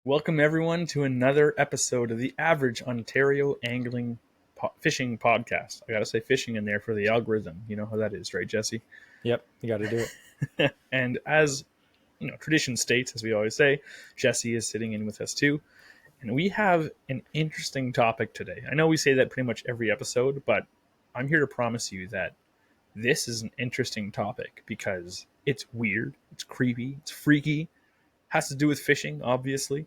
Welcome everyone to another episode of the Average Ontario Angling Fishing Podcast. I gotta say fishing in there for the algorithm. You know how that is, right, Jesse? Yep, you got to do it. And as tradition states, as we always say, Jesse is sitting in with us too, and we have an interesting topic today. I know we say that pretty much every episode, but I'm here to promise you that this is an interesting topic because it's weird, it's creepy, it's freaky, has to do with fishing, obviously.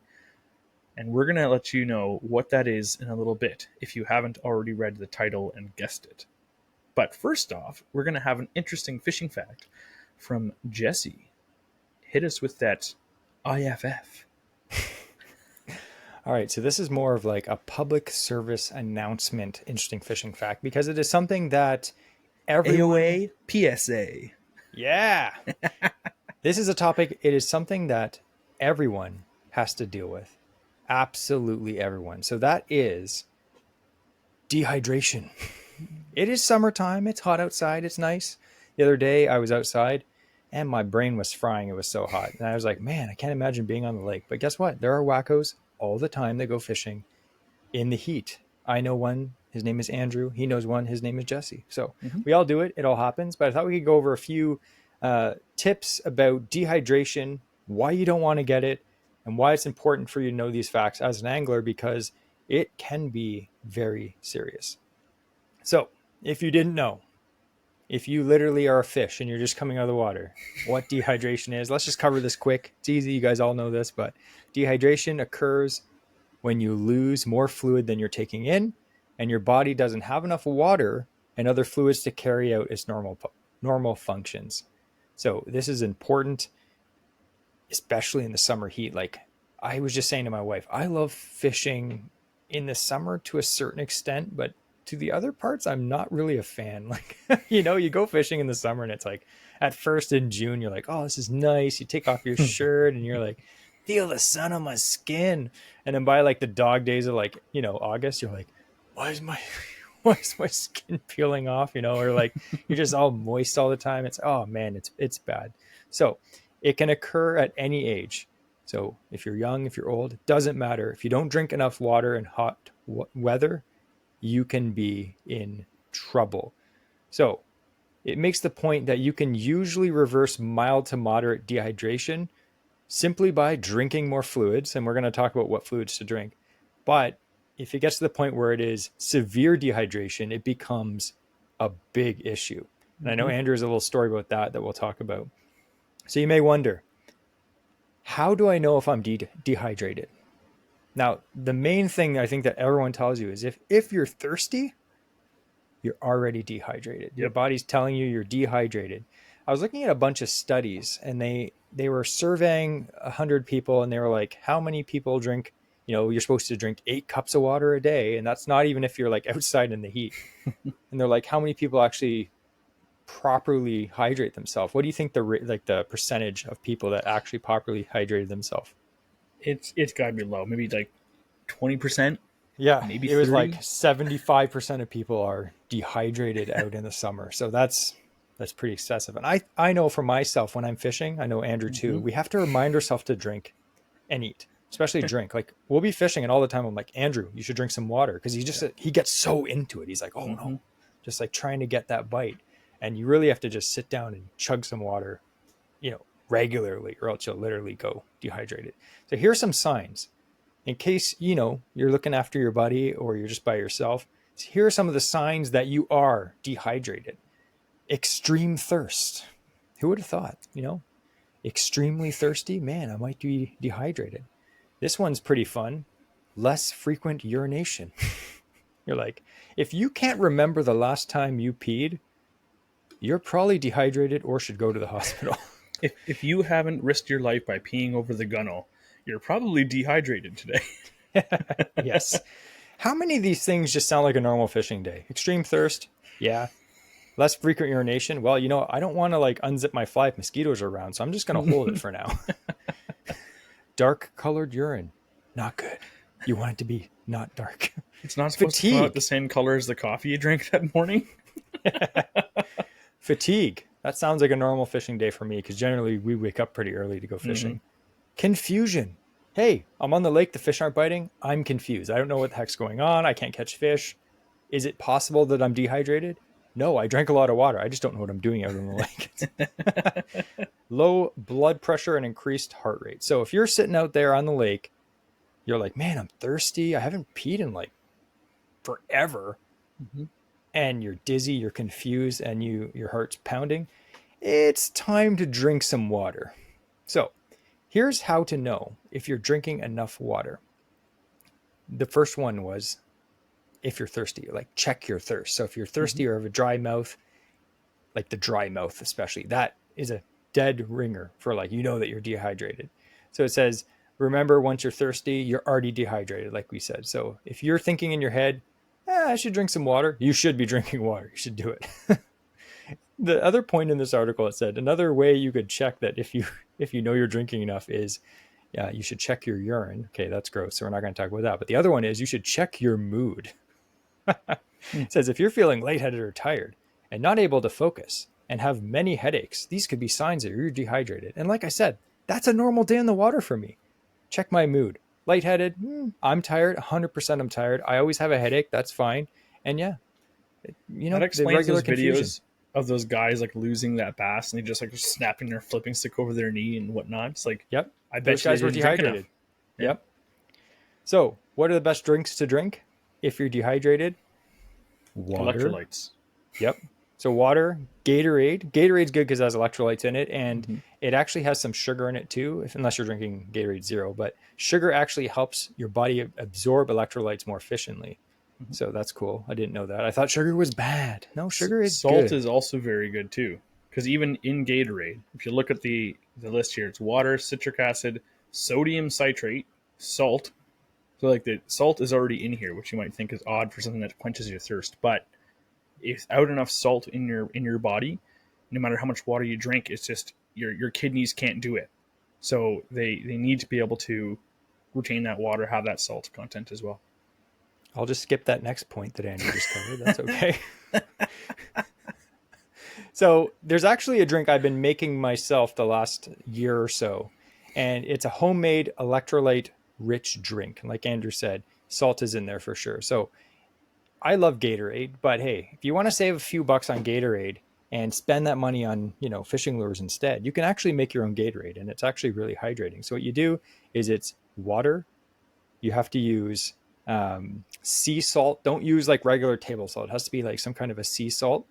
And we're going to let you know what that is in a little bit if you haven't already read the title and guessed it. But first off, we're going to have an interesting fishing fact from Jesse. Hit us with that IFF. All right, so this is more of like a public service announcement, interesting fishing fact, because it is something that everyone... AOA PSA. Yeah. This is a topic, it is something that everyone has to deal with. Absolutely everyone. So that is dehydration. It is summertime. It's hot outside. It's nice. The other day I was outside and my brain was frying. It was so hot. And I was like, man, I can't imagine being on the lake. But guess what? There are wackos all the time that go fishing in the heat. I know one. His name is Andrew. He knows one. His name is Jesse. So we all do it. It all happens. But I thought we could go over a few tips about dehydration, why you don't want to get it, and why it's important for you to know these facts as an angler, because it can be very serious. So if you didn't know, if you literally are a fish and you're just coming out of the water, what dehydration is, let's just cover this quick. It's easy. You guys all know this, but dehydration occurs when you lose more fluid than you're taking in, and your body doesn't have enough water and other fluids to carry out its normal functions. So this is important, especially in the summer heat. Like I was just saying to my wife, I love fishing in the summer to a certain extent, but to the other parts, I'm not really a fan. Like, you go fishing in the summer and it's like at first in June, you're like, oh, this is nice. You take off your shirt and you're like, feel the sun on my skin. And then by like the dog days of like, August, you're like, why is my skin peeling off? Or like you're just all moist all the time. It's, oh man, it's bad. So it can occur at any age. So if you're young, if you're old, it doesn't matter. If you don't drink enough water in hot weather, you can be in trouble. So it makes the point that you can usually reverse mild to moderate dehydration simply by drinking more fluids. And we're going to talk about what fluids to drink. But if it gets to the point where it is severe dehydration, it becomes a big issue. And I know Andrew has a little story about that we'll talk about. So you may wonder, how do I know if I'm dehydrated? Now, the main thing I think that everyone tells you is if you're thirsty, you're already dehydrated. Your body's telling you you're dehydrated. I was looking at a bunch of studies, and they were surveying 100 people, and they were like, how many people drink, you're supposed to drink 8 cups of water a day, and that's not even if you're like outside in the heat. And they're like, how many people actually properly hydrate themselves? What do you think the percentage of people that actually properly hydrated themselves? It's got to be low, maybe like 20%. Yeah, maybe it was 30? like 75% of people are dehydrated out in the summer. So that's pretty excessive. And I know for myself, when I'm fishing, I know Andrew too, we have to remind ourselves to drink and eat, especially drink. Like we'll be fishing and all the time I'm like, Andrew, you should drink some water. Cause he gets so into it. He's like, oh no, just like trying to get that bite. And you really have to just sit down and chug some water, regularly, or else you'll literally go dehydrated. So here's some signs. In case, you're looking after your buddy or you're just by yourself, here are some of the signs that you are dehydrated. Extreme thirst. Who would have thought, extremely thirsty? Man, I might be dehydrated. This one's pretty fun. Less frequent urination. You're like, if you can't remember the last time you peed, you're probably dehydrated or should go to the hospital. If you haven't risked your life by peeing over the gunnel, you're probably dehydrated today. Yes. How many of these things just sound like a normal fishing day? Extreme thirst? Yeah. Less frequent urination? Well, I don't want to like unzip my fly if mosquitoes are around, so I'm just going to hold it for now. Dark colored urine? Not good. You want it to be not dark. It's not supposed to come out the same color as the coffee you drank that morning. Fatigue. That sounds like a normal fishing day for me because generally we wake up pretty early to go fishing. Confusion. Hey, I'm on the lake. The fish aren't biting. I'm confused. I don't know what the heck's going on. I can't catch fish. Is it possible that I'm dehydrated? No, I drank a lot of water. I just don't know what I'm doing out on the lake. Low blood pressure and increased heart rate. So if you're sitting out there on the lake, you're like, man, I'm thirsty. I haven't peed in like forever. Mhm. And you're dizzy, you're confused, and your heart's pounding. It's time to drink some water. So here's how to know if you're drinking enough water. The first one was if you're thirsty, like check your thirst. So if you're Mhm. thirsty or have a dry mouth, like the dry mouth especially, that is a dead ringer for like, you know that you're dehydrated. So it says, remember, once you're thirsty, you're already dehydrated, like we said. So if you're thinking in your head, I should drink some water, you should be drinking water. You should do it. The other point in this article, it said another way you could check that if you know you're drinking enough is, yeah, you should check your urine. Okay, that's gross, so we're not going to talk about that. But the other one is you should check your mood. Hmm. It says if you're feeling lightheaded or tired and not able to focus and have many headaches, these could be signs that you're dehydrated. And like I said, that's a normal day in the water for me. Check my mood. Lightheaded, I'm tired. 100% I'm tired. I always have a headache. That's fine. And yeah, That the explains regular those confusion. videos of those guys like losing that bass and they just like snapping their flipping stick over their knee and whatnot. It's like, Yep. I Those bet you they guys were didn't drink enough. dehydrated. Yeah. Yep. So, what are the best drinks to drink if you're dehydrated? Water. Electrolytes. Yep. So water, Gatorade. Gatorade's good because it has electrolytes in it, and Mhm. it actually has some sugar in it too, unless you're drinking Gatorade Zero. But sugar actually helps your body absorb electrolytes more efficiently. Mhm. So that's cool. I didn't know that. I thought sugar was bad. No, sugar is Salt good. is also very good too, because even in Gatorade, if you look at the list here, it's water, citric acid, sodium citrate, salt. So like the salt is already in here, which you might think is odd for something that quenches your thirst, but without enough salt in your body, no matter how much water you drink, it's just your kidneys can't do it. So they need to be able to retain that water, have that salt content as well. I'll just skip that next point that Andrew just covered. That's okay. So there's actually a drink I've been making myself the last year or so, and it's a homemade electrolyte rich drink. And like Andrew said, salt is in there for sure. So I love Gatorade, but hey, if you want to save a few bucks on Gatorade and spend that money on, fishing lures instead, you can actually make your own Gatorade, and it's actually really hydrating. So what you do is it's water. You have to use sea salt. Don't use like regular table salt. It has to be like some kind of a sea salt,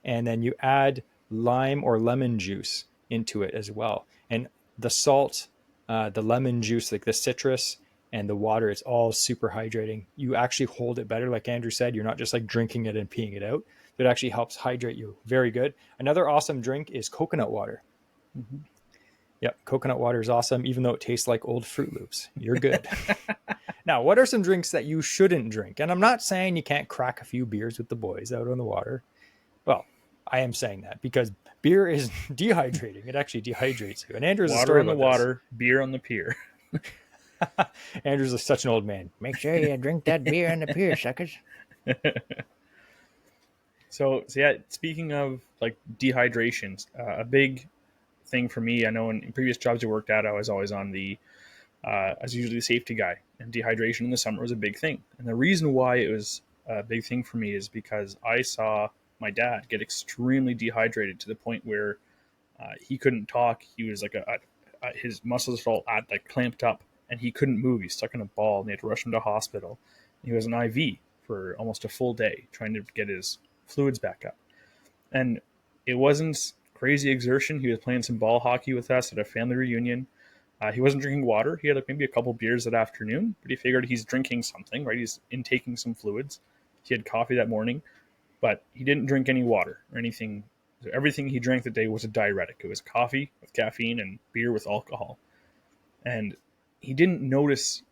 and then you add lime or lemon juice into it as well. And the salt, the lemon juice, like the citrus and the water, it's all super hydrating. You actually hold it better. Like Andrew said, you're not just like drinking it and peeing it out. It actually helps hydrate you. Very good. Another awesome drink is coconut water. Mm-hmm. Yep, coconut water is awesome, even though it tastes like old Fruit Loops. You're good. Now, what are some drinks that you shouldn't drink? And I'm not saying you can't crack a few beers with the boys out on the water. Well, I am saying that because beer is dehydrating. It actually dehydrates you. And Andrew has a Water story on the about this. water, beer on the pier. Andrew's such an old man. Make sure you drink that beer on the pier, suckers. So yeah, speaking of like dehydration, a big thing for me, I know in previous jobs I worked at, I was always on I was usually the safety guy, and dehydration in the summer was a big thing. And the reason why it was a big thing for me is because I saw my dad get extremely dehydrated to the point where he couldn't talk. He was like his muscles felt like clamped up, and he couldn't move. He's stuck in a ball, and they had to rush him to hospital. He was an IV for almost a full day trying to get his fluids back up. And it wasn't crazy exertion. He was playing some ball hockey with us at a family reunion. He wasn't drinking water. He had like maybe a couple beers that afternoon, but he figured he's drinking something, right? He's intaking some fluids. He had coffee that morning, but he didn't drink any water or anything. So everything he drank that day was a diuretic. It was coffee with caffeine and beer with alcohol. And he didn't notice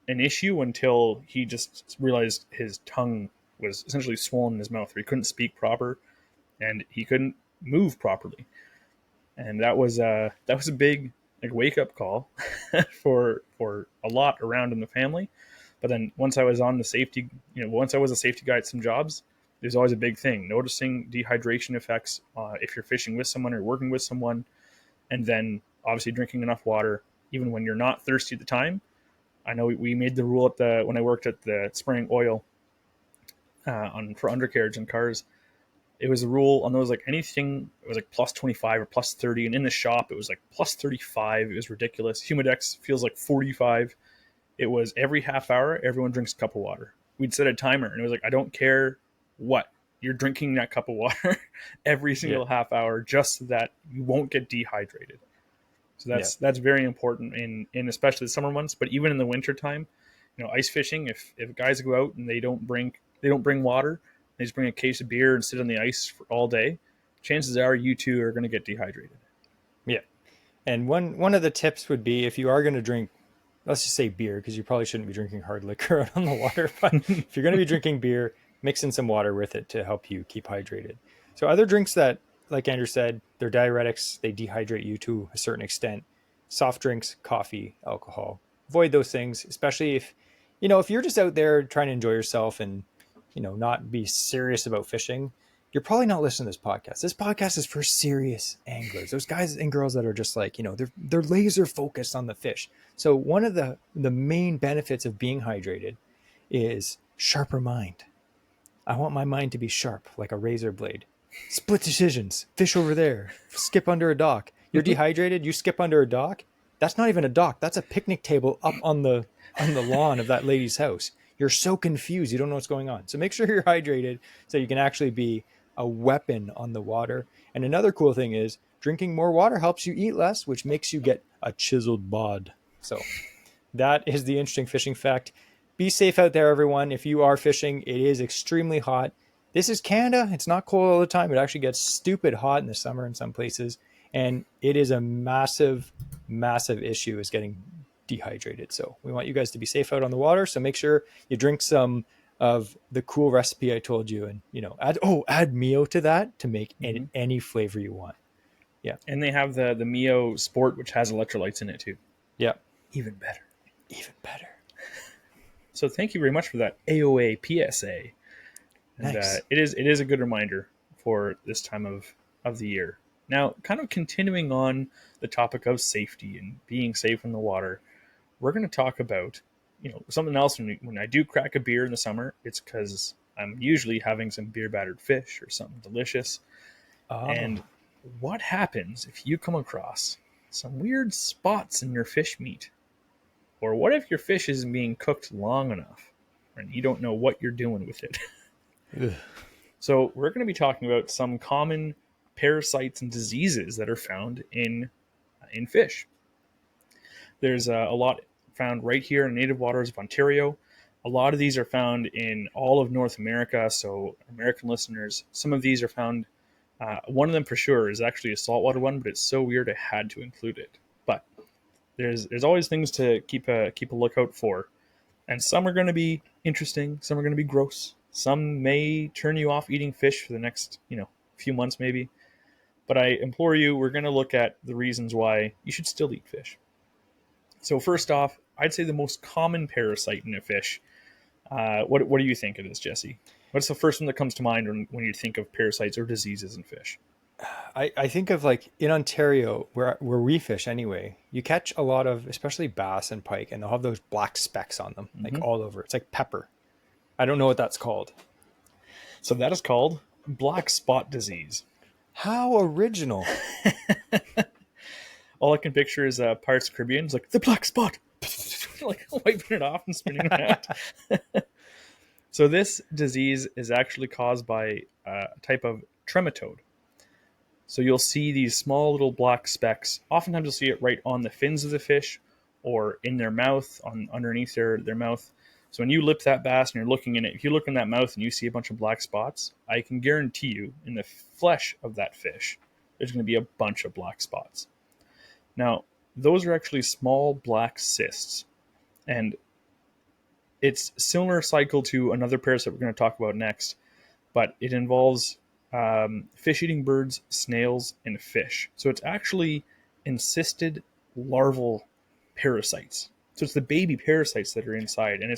an issue until he just realized his tongue was essentially swollen in his mouth, where he couldn't speak proper and he couldn't move properly. And that was a big like wake up call for a lot around in the family. But then once I was on the safety, once I was a safety guy at some jobs, there's always a big thing noticing dehydration effects if you're fishing with someone or working with someone, and then obviously drinking enough water. even when you're not thirsty at the time. I know we made the rule when I worked at the spraying oil for undercarriage in cars. It was a rule on those, like anything, it was like plus 25 or plus 30. And in the shop, it was like plus 35. It was ridiculous. Humidex feels like 45. It was every half hour, everyone drinks a cup of water. We'd set a timer, and it was like, I don't care what. You're drinking that cup of water every single half hour just so that you won't get dehydrated. So that's very important in especially the summer months, but even in the winter time, ice fishing, if guys go out and they don't bring water, they just bring a case of beer and sit on the ice for all day, chances are you too are going to get dehydrated. Yeah. And one of the tips would be, if you are going to drink, let's just say beer, because you probably shouldn't be drinking hard liquor out on the water, but if you're going to be drinking beer, mix in some water with it to help you keep hydrated. So other drinks that, like Andrew said, they're diuretics, they dehydrate you to a certain extent. Soft drinks, coffee, alcohol. Avoid those things, especially if you're just out there trying to enjoy yourself and not be serious about fishing. You're probably not listening to this podcast. This podcast is for serious anglers. Those guys and girls that are just like, they're laser focused on the fish. So one of the main benefits of being hydrated is sharper mind. I want my mind to be sharp, like a razor blade. Split decisions. Fish over there. Skip under a dock. You're dehydrated. You skip under a dock. That's not even a dock. That's a picnic table up on the lawn of that lady's house. You're so confused. You don't know what's going on. So make sure you're hydrated so you can actually be a weapon on the water. And another cool thing is drinking more water helps you eat less, which makes you get a chiseled bod. So that is the interesting fishing fact. Be safe out there, everyone. If you are fishing, it is extremely hot. This is Canada. It's not cold all the time. It actually gets stupid hot in the summer in some places. And it is a massive, massive issue is getting dehydrated. So we want you guys to be safe out on the water. So make sure you drink some of the cool recipe I told you. And, add Mio to that to make any flavor you want. Yeah. And they have the Mio Sport, which has electrolytes in it too. Yeah. Even better. Even better. So thank you very much for that AOA PSA. And nice. It is a good reminder for this time of the year. Now, kind of continuing on the topic of safety and being safe in the water, we're going to talk about something else. When I do crack a beer in the summer, it's because I'm usually having some beer battered fish or something delicious. Oh. And what happens if you come across some weird spots in your fish meat? Or what if your fish isn't being cooked long enough and you don't know what you're doing with it? So we're going to be talking about some common parasites and diseases that are found in fish. There's a lot found right here in native waters of Ontario. A lot of these are found in all of North America. So American listeners, some of these are found. One of them for sure is actually a saltwater one, but it's so weird I had to include it. But there's always things to keep a lookout for. And some are going to be interesting. Some are going to be gross. Some may turn you off eating fish for the next, few months maybe. But I implore you, we're going to look at the reasons why you should still eat fish. So first off, I'd say the most common parasite in a fish. What do you think it is, Jesse? What's the first one that comes to mind when you think of parasites or diseases in fish? I think of, like, in Ontario, where we fish anyway, you catch a lot of, especially bass and pike, and they'll have those black specks on them, like all over. It's like pepper. I don't know what that's called. So that is called black spot disease. How original. All I can picture is Pirates of the Caribbean. It's like, the black spot. Like wiping it off and spinning around. So this disease is actually caused by a type of trematode. So you'll see these small little black specks. Oftentimes you'll see it right on the fins of the fish or in their mouth, underneath their mouth. So when you lip that bass and you're looking in it, if you look in that mouth and you see a bunch of black spots, I can guarantee you in the flesh of that fish, there's going to be a bunch of black spots. Now, those are actually small black cysts. And it's similar cycle to another parasite we're going to talk about next, but it involves fish-eating birds, snails, and fish. So it's actually encysted larval parasites. So it's the baby parasites that are inside, and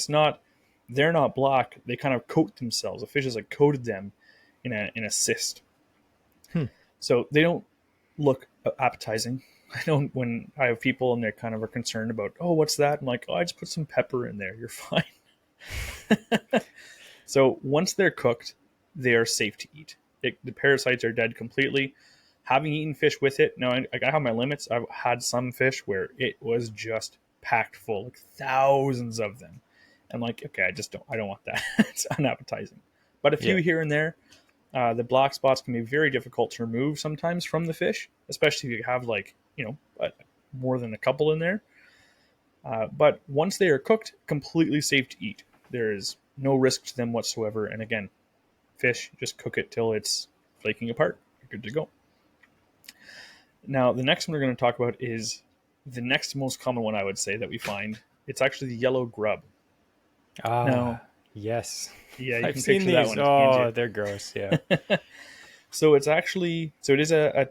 they're not black. They kind of coat themselves. The fish has like coated them in a cyst. So they don't look appetizing. I know when I have people and they kind of are concerned about, oh, what's that? I'm like, oh, I just put some pepper in there. You're fine. So once they're cooked, they are safe to eat. The parasites are dead completely. Having eaten fish with it, now I have my limits. I've had some fish where it was just packed full, like thousands of them. I'm like, okay, I don't want that. It's unappetizing. But a few Yeah. here and there. The black spots can be very difficult to remove sometimes from the fish, especially if you have like more than a couple in there. But once they are cooked, completely safe to eat. There is no risk to them whatsoever. And again, fish, just cook it till it's flaking apart. You're good to go. Now, the next one we're going to talk about is the next most common one I would say that we find. It's actually the yellow grub. Now, Yes. yeah, you I've can seen picture that these. one, can't you? Oh, they're gross. Yeah. So it is a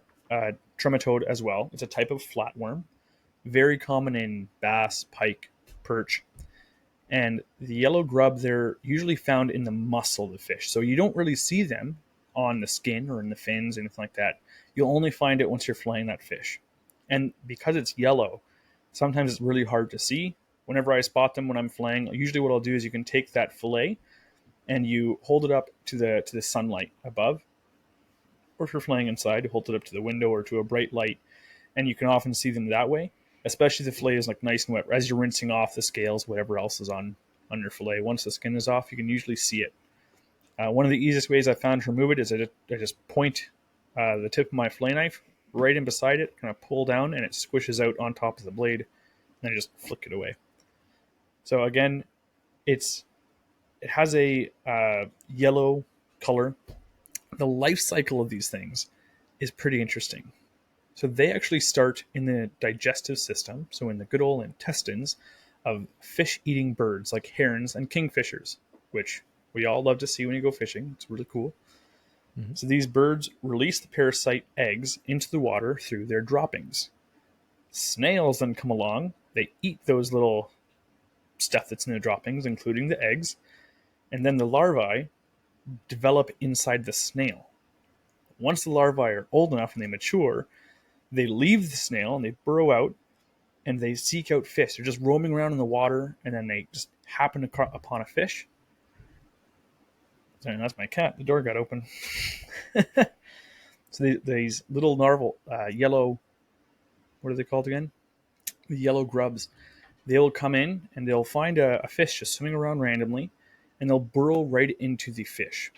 trematode as well. It's a type of flatworm, very common in bass, pike, perch. And the yellow grub, they're usually found in the muscle of the fish. So you don't really see them on the skin or in the fins, anything like that. You'll only find it once you're filleting that fish. And because it's yellow, sometimes it's really hard to see. Whenever I spot them when I'm filleting, usually what I'll do is you can take that fillet and you hold it up to the sunlight above. Or if you're filleting inside, you hold it up to the window or to a bright light, and you can often see them that way. Especially if the fillet is like nice and wet. As you're rinsing off the scales, whatever else is on your fillet, once the skin is off, you can usually see it. One of the easiest ways I found to remove it is I just point the tip of my fillet knife right in beside it, kind of pull down, and it squishes out on top of the blade, and then I just flick it away. So again, it has a yellow color. The life cycle of these things is pretty interesting. So they actually start in the digestive system, so in the good old intestines of fish-eating birds like herons and kingfishers, which we all love to see when you go fishing. It's really cool. Mhm. So these birds release the parasite eggs into the water through their droppings. Snails then come along. They eat those little stuff that's in the droppings, including the eggs, and then the larvae develop inside the snail. Once the larvae are old enough and they mature, they leave the snail and they burrow out and they seek out fish. They're just roaming around in the water, and then they just happen upon a fish. Sorry, that's my cat. The door got open. So these little narval, yellow, what are they called again? The yellow grubs. They'll come in and they'll find a fish just swimming around randomly, and they'll burrow right into the fish,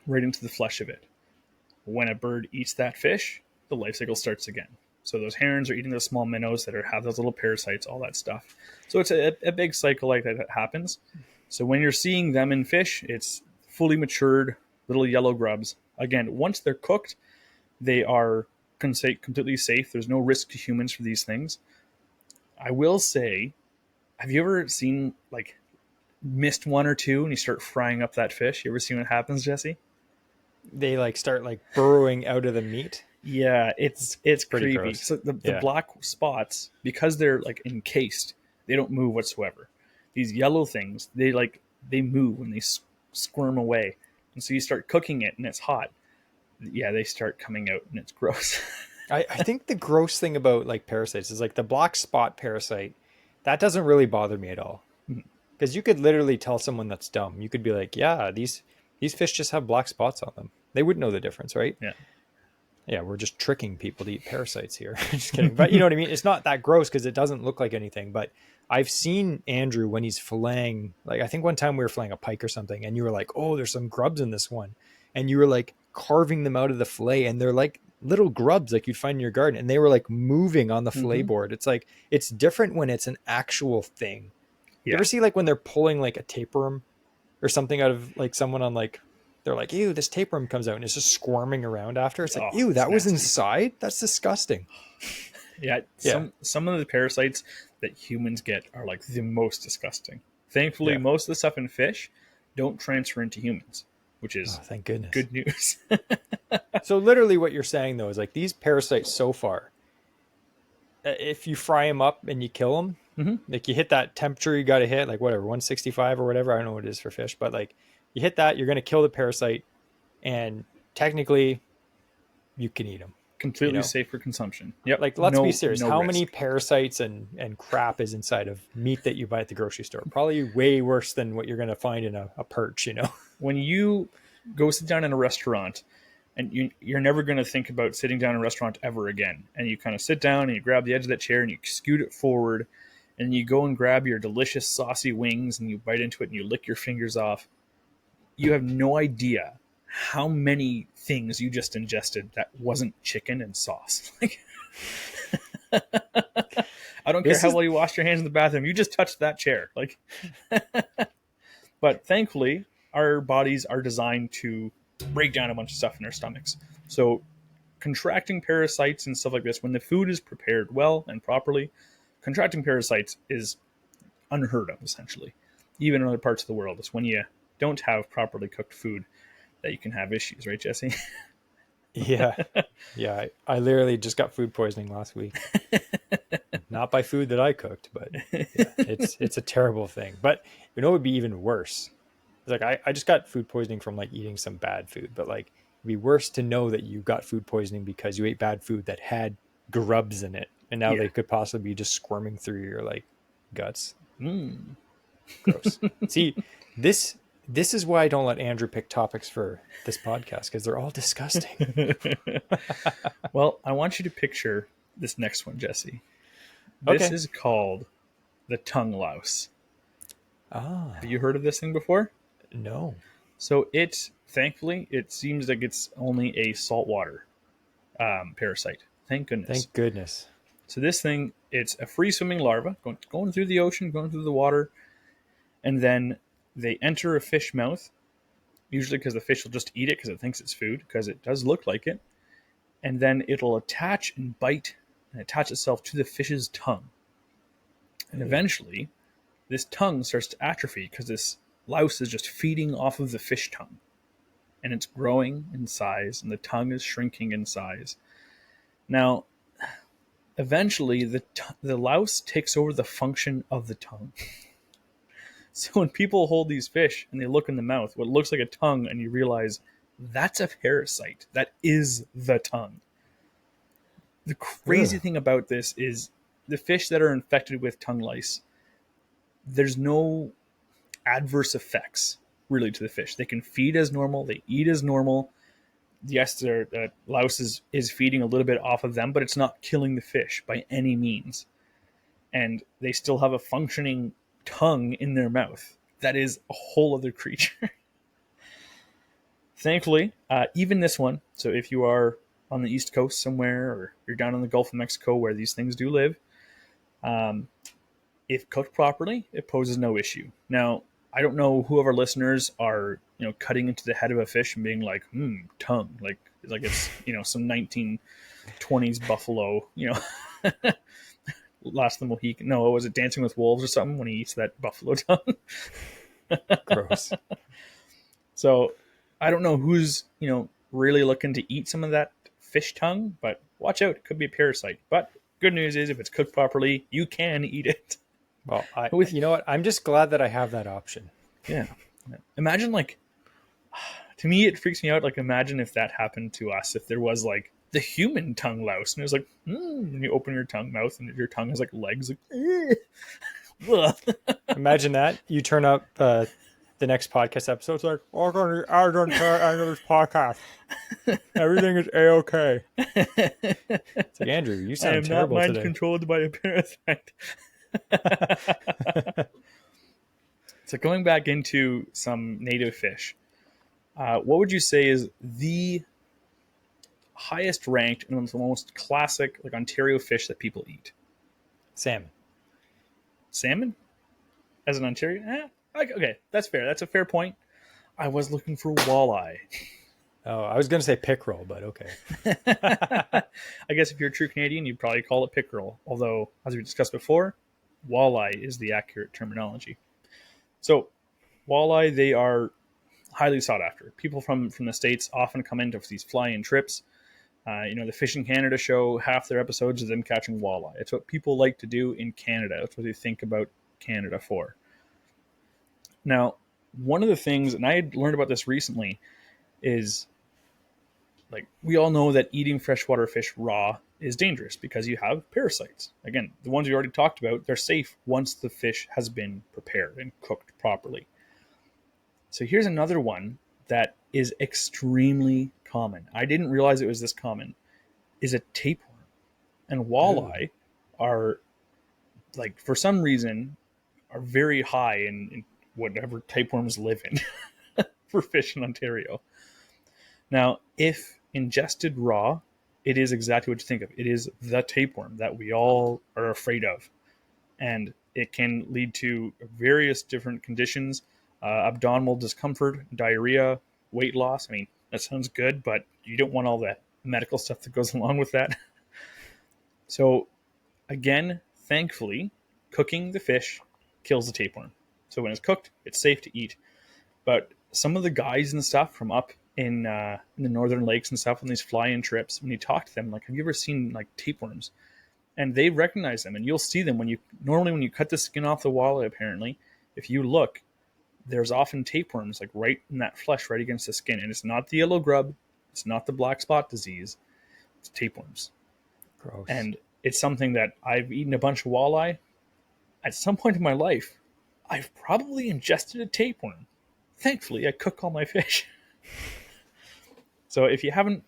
right into the flesh of it. When a bird eats that fish, the life cycle starts again. So those herons are eating those small minnows that have those little parasites, all that stuff. So it's a big cycle like that happens. So when you're seeing them in fish, it's fully matured little yellow grubs. Again, once they're cooked, they are completely safe. There's no risk to humans for these things. I will say, have you ever seen like missed one or two and you start frying up that fish? You ever seen what happens, Jesse? They like start like burrowing out of the meat. Yeah, it's Pretty creepy. gross. So the Yeah. black spots, because they're like encased, they don't move whatsoever. These yellow things, they move when they squirm away, and so you start cooking it and it's hot. Yeah, they start coming out and it's gross. I think the gross thing about like parasites is like the black spot parasite, that doesn't really bother me at all. Because you could literally tell someone that's dumb. You could be like, yeah, these fish just have black spots on them. They wouldn't know the difference, right? Yeah, Yeah, we're just tricking people to eat parasites here. Just kidding. But you know what I mean? It's not that gross because it doesn't look like anything. But I've seen Andrew when he's filleting, like I think one time we were filleting a pike or something, and you were like, oh, there's some grubs in this one. And you were like carving them out of the fillet, and they're like little grubs like you'd find in your garden. And they were like moving on the fillet hmm board. It's like it's different when it's an actual thing. You yeah, ever see like when they're pulling like a tapeworm or something out of like someone on like they're like, ew, this tapeworm comes out and it's just squirming around after. It's like, oh, ew, it's that was nasty. inside? That's disgusting. Yeah, Yeah. some of the parasites that humans get are like the most disgusting. Thankfully, Yeah. most of the stuff in fish don't transfer into humans, which Oh, is thank goodness. good news. So literally what you're saying though is like these parasites so far, if you fry them up and you kill them, hmm like you hit that temperature you got to hit, like whatever, 165 or whatever. I don't know what it is for fish, but like you hit that, you're going to kill the parasite and technically you can eat them. you Completely know? safe for consumption. Yep. Like, let's be No, serious. no How risk. many parasites and crap is inside of meat that you buy at the grocery store? Probably way worse than what you're going to find in a perch, you know? When you go sit down in a restaurant, and you're never going to think about sitting down in a restaurant ever again, and you kind of sit down and you grab the edge of that chair and you scoot it forward, and you go and grab your delicious saucy wings and you bite into it and you lick your fingers off, you have no idea how many things you just ingested that wasn't chicken and sauce. Like, I don't care This how is, well you washed your hands in the bathroom, you just touched that chair. Like, but thankfully, our bodies are designed to break down a bunch of stuff in our stomachs. So contracting parasites and stuff like this, when the food is prepared well and properly, contracting parasites is unheard of, essentially. Even in other parts of the world, it's when you don't have properly cooked food that you can have issues, right, Jesse? yeah. Yeah. I literally just got food poisoning last week. Not by food that I cooked, but yeah, it's a terrible thing. But you know what would be even worse? It's like I just got food poisoning from like eating some bad food, but like it'd be worse to know that you got food poisoning because you ate bad food that had grubs in it, and now Yeah. they could possibly be just squirming through your like guts. Mm. Gross. See, this is why I don't let Andrew pick topics for this podcast, because they're all disgusting. Well, I want you to picture this next one, Jesse. This Okay. is called the tongue louse. Have Ah, you heard of this thing before? no. So thankfully, it seems like it's only a saltwater parasite. Thank goodness. Thank goodness. So this thing, it's a free swimming larva going through the ocean, going through the water, and then they enter a fish mouth. Usually because the fish will just eat it because it thinks it's food, because it does look like it, and then it'll attach and bite and attach itself to the fish's tongue. And Ugh. eventually, this tongue starts to atrophy because this louse is just feeding off of the fish tongue. And it's growing in size, and the tongue is shrinking in size. Now, eventually, the louse takes over the function of the tongue. So when people hold these fish and they look in the mouth, what looks like a tongue, and you realize that's a parasite. That is the tongue. The crazy Ugh. thing about this is the fish that are infected with tongue lice, there's no adverse effects really to the fish. They can feed as normal, they eat as normal. Yes, their louse is feeding a little bit off of them, but it's not killing the fish by any means. And they still have a functioning tongue in their mouth. That is a whole other creature. Thankfully, even this one, so if you are on the East Coast somewhere, or you're down in the Gulf of Mexico where these things do live, um, if cooked properly, it poses no issue. Now, I don't know who of our listeners are, cutting into the head of a fish and being like, tongue, like it's, some 1920s buffalo, Last of the Mohican. No, was it Dancing with Wolves or something when he eats that buffalo tongue? Gross. So I don't know who's, really looking to eat some of that fish tongue, but watch out. It could be a parasite. But good news is if it's cooked properly, you can eat it. Well, With you know what? I'm just glad that I have that option. Yeah. Imagine, like, to me, it freaks me out. Like, imagine if that happened to us, if there was like the human tongue louse, and it was like, and you open your tongue mouth and your tongue has like legs. Like, Imagine that. You turn up the next podcast episode. It's like, I don't care end of this podcast. Everything is A-okay. It's like, Andrew, you I am sound not terrible mind today. controlled by a parasite. So going back into some native fish, what would you say is the highest ranked and the most classic like Ontario fish that people eat? Salmon. Salmon as an Ontario? Okay, that's fair. That's a fair point. I was looking for walleye. Oh, I was going to say pickerel, but okay. I guess if you're a true Canadian, you'd probably call it pickerel. Although, as we discussed before, walleye is the accurate terminology. So, walleye, they are highly sought after. People from the States often come into these fly-in trips. The Fishing Canada show, half their episodes is them catching walleye. It's what people like to do in Canada. That's what they think about Canada for. Now, one of the things, and I had learned about this recently, is Like, we all know that eating freshwater fish raw is dangerous because you have parasites. Again, the ones we already talked about, they're safe once the fish has been prepared and cooked properly. So here's another one that is extremely common. I didn't realize it was this common. Is a tapeworm. And Ooh. walleye are, like, for some reason, are very high in whatever tapeworms live in for fish in Ontario. Now, if ingested raw, it is exactly what you think of. It is the tapeworm that we all are afraid of. And it can lead to various different conditions, abdominal discomfort, diarrhea, weight loss. I mean, that sounds good, but you don't want all that medical stuff that goes along with that. So, again, thankfully, cooking the fish kills the tapeworm. So when it's cooked, it's safe to eat. But some of the guys and stuff from up in the northern lakes and stuff on these fly-in trips, when you talk to them, like, have you ever seen like tapeworms? And they recognize them, and you'll see them when you cut the skin off the walleye. Apparently, if you look, there's often tapeworms like right in that flesh, right against the skin, and it's not the yellow grub, it's not the black spot disease, it's tapeworms. Gross. And it's something that I've eaten a bunch of walleye. At some point in my life, I've probably ingested a tapeworm. Thankfully, I cook all my fish. So if you haven't,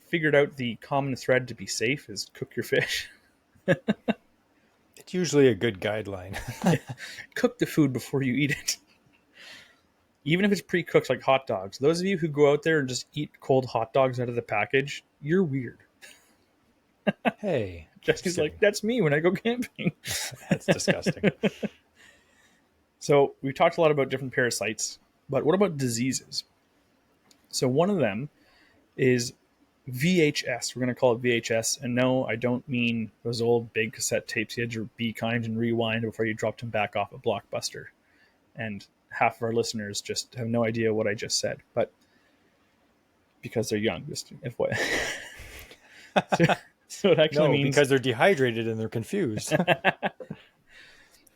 figured out the common thread to be safe is cook your fish. It's usually a good guideline. Cook the food before you eat it. Even if it's pre-cooked, like hot dogs. Those of you who go out there and just eat cold hot dogs out of the package, you're weird. Hey. Jesse's like, that's me when I go camping. That's disgusting. So we talked a lot about different parasites, but what about diseases? So one of them is VHS. We're going to call it VHS. And no, I don't mean those old big cassette tapes you had to be kind and rewind before you dropped them back off a Blockbuster. And half of our listeners just have no idea what I just said, but because they're young, just FYI. So it actually means, because they're dehydrated and they're confused.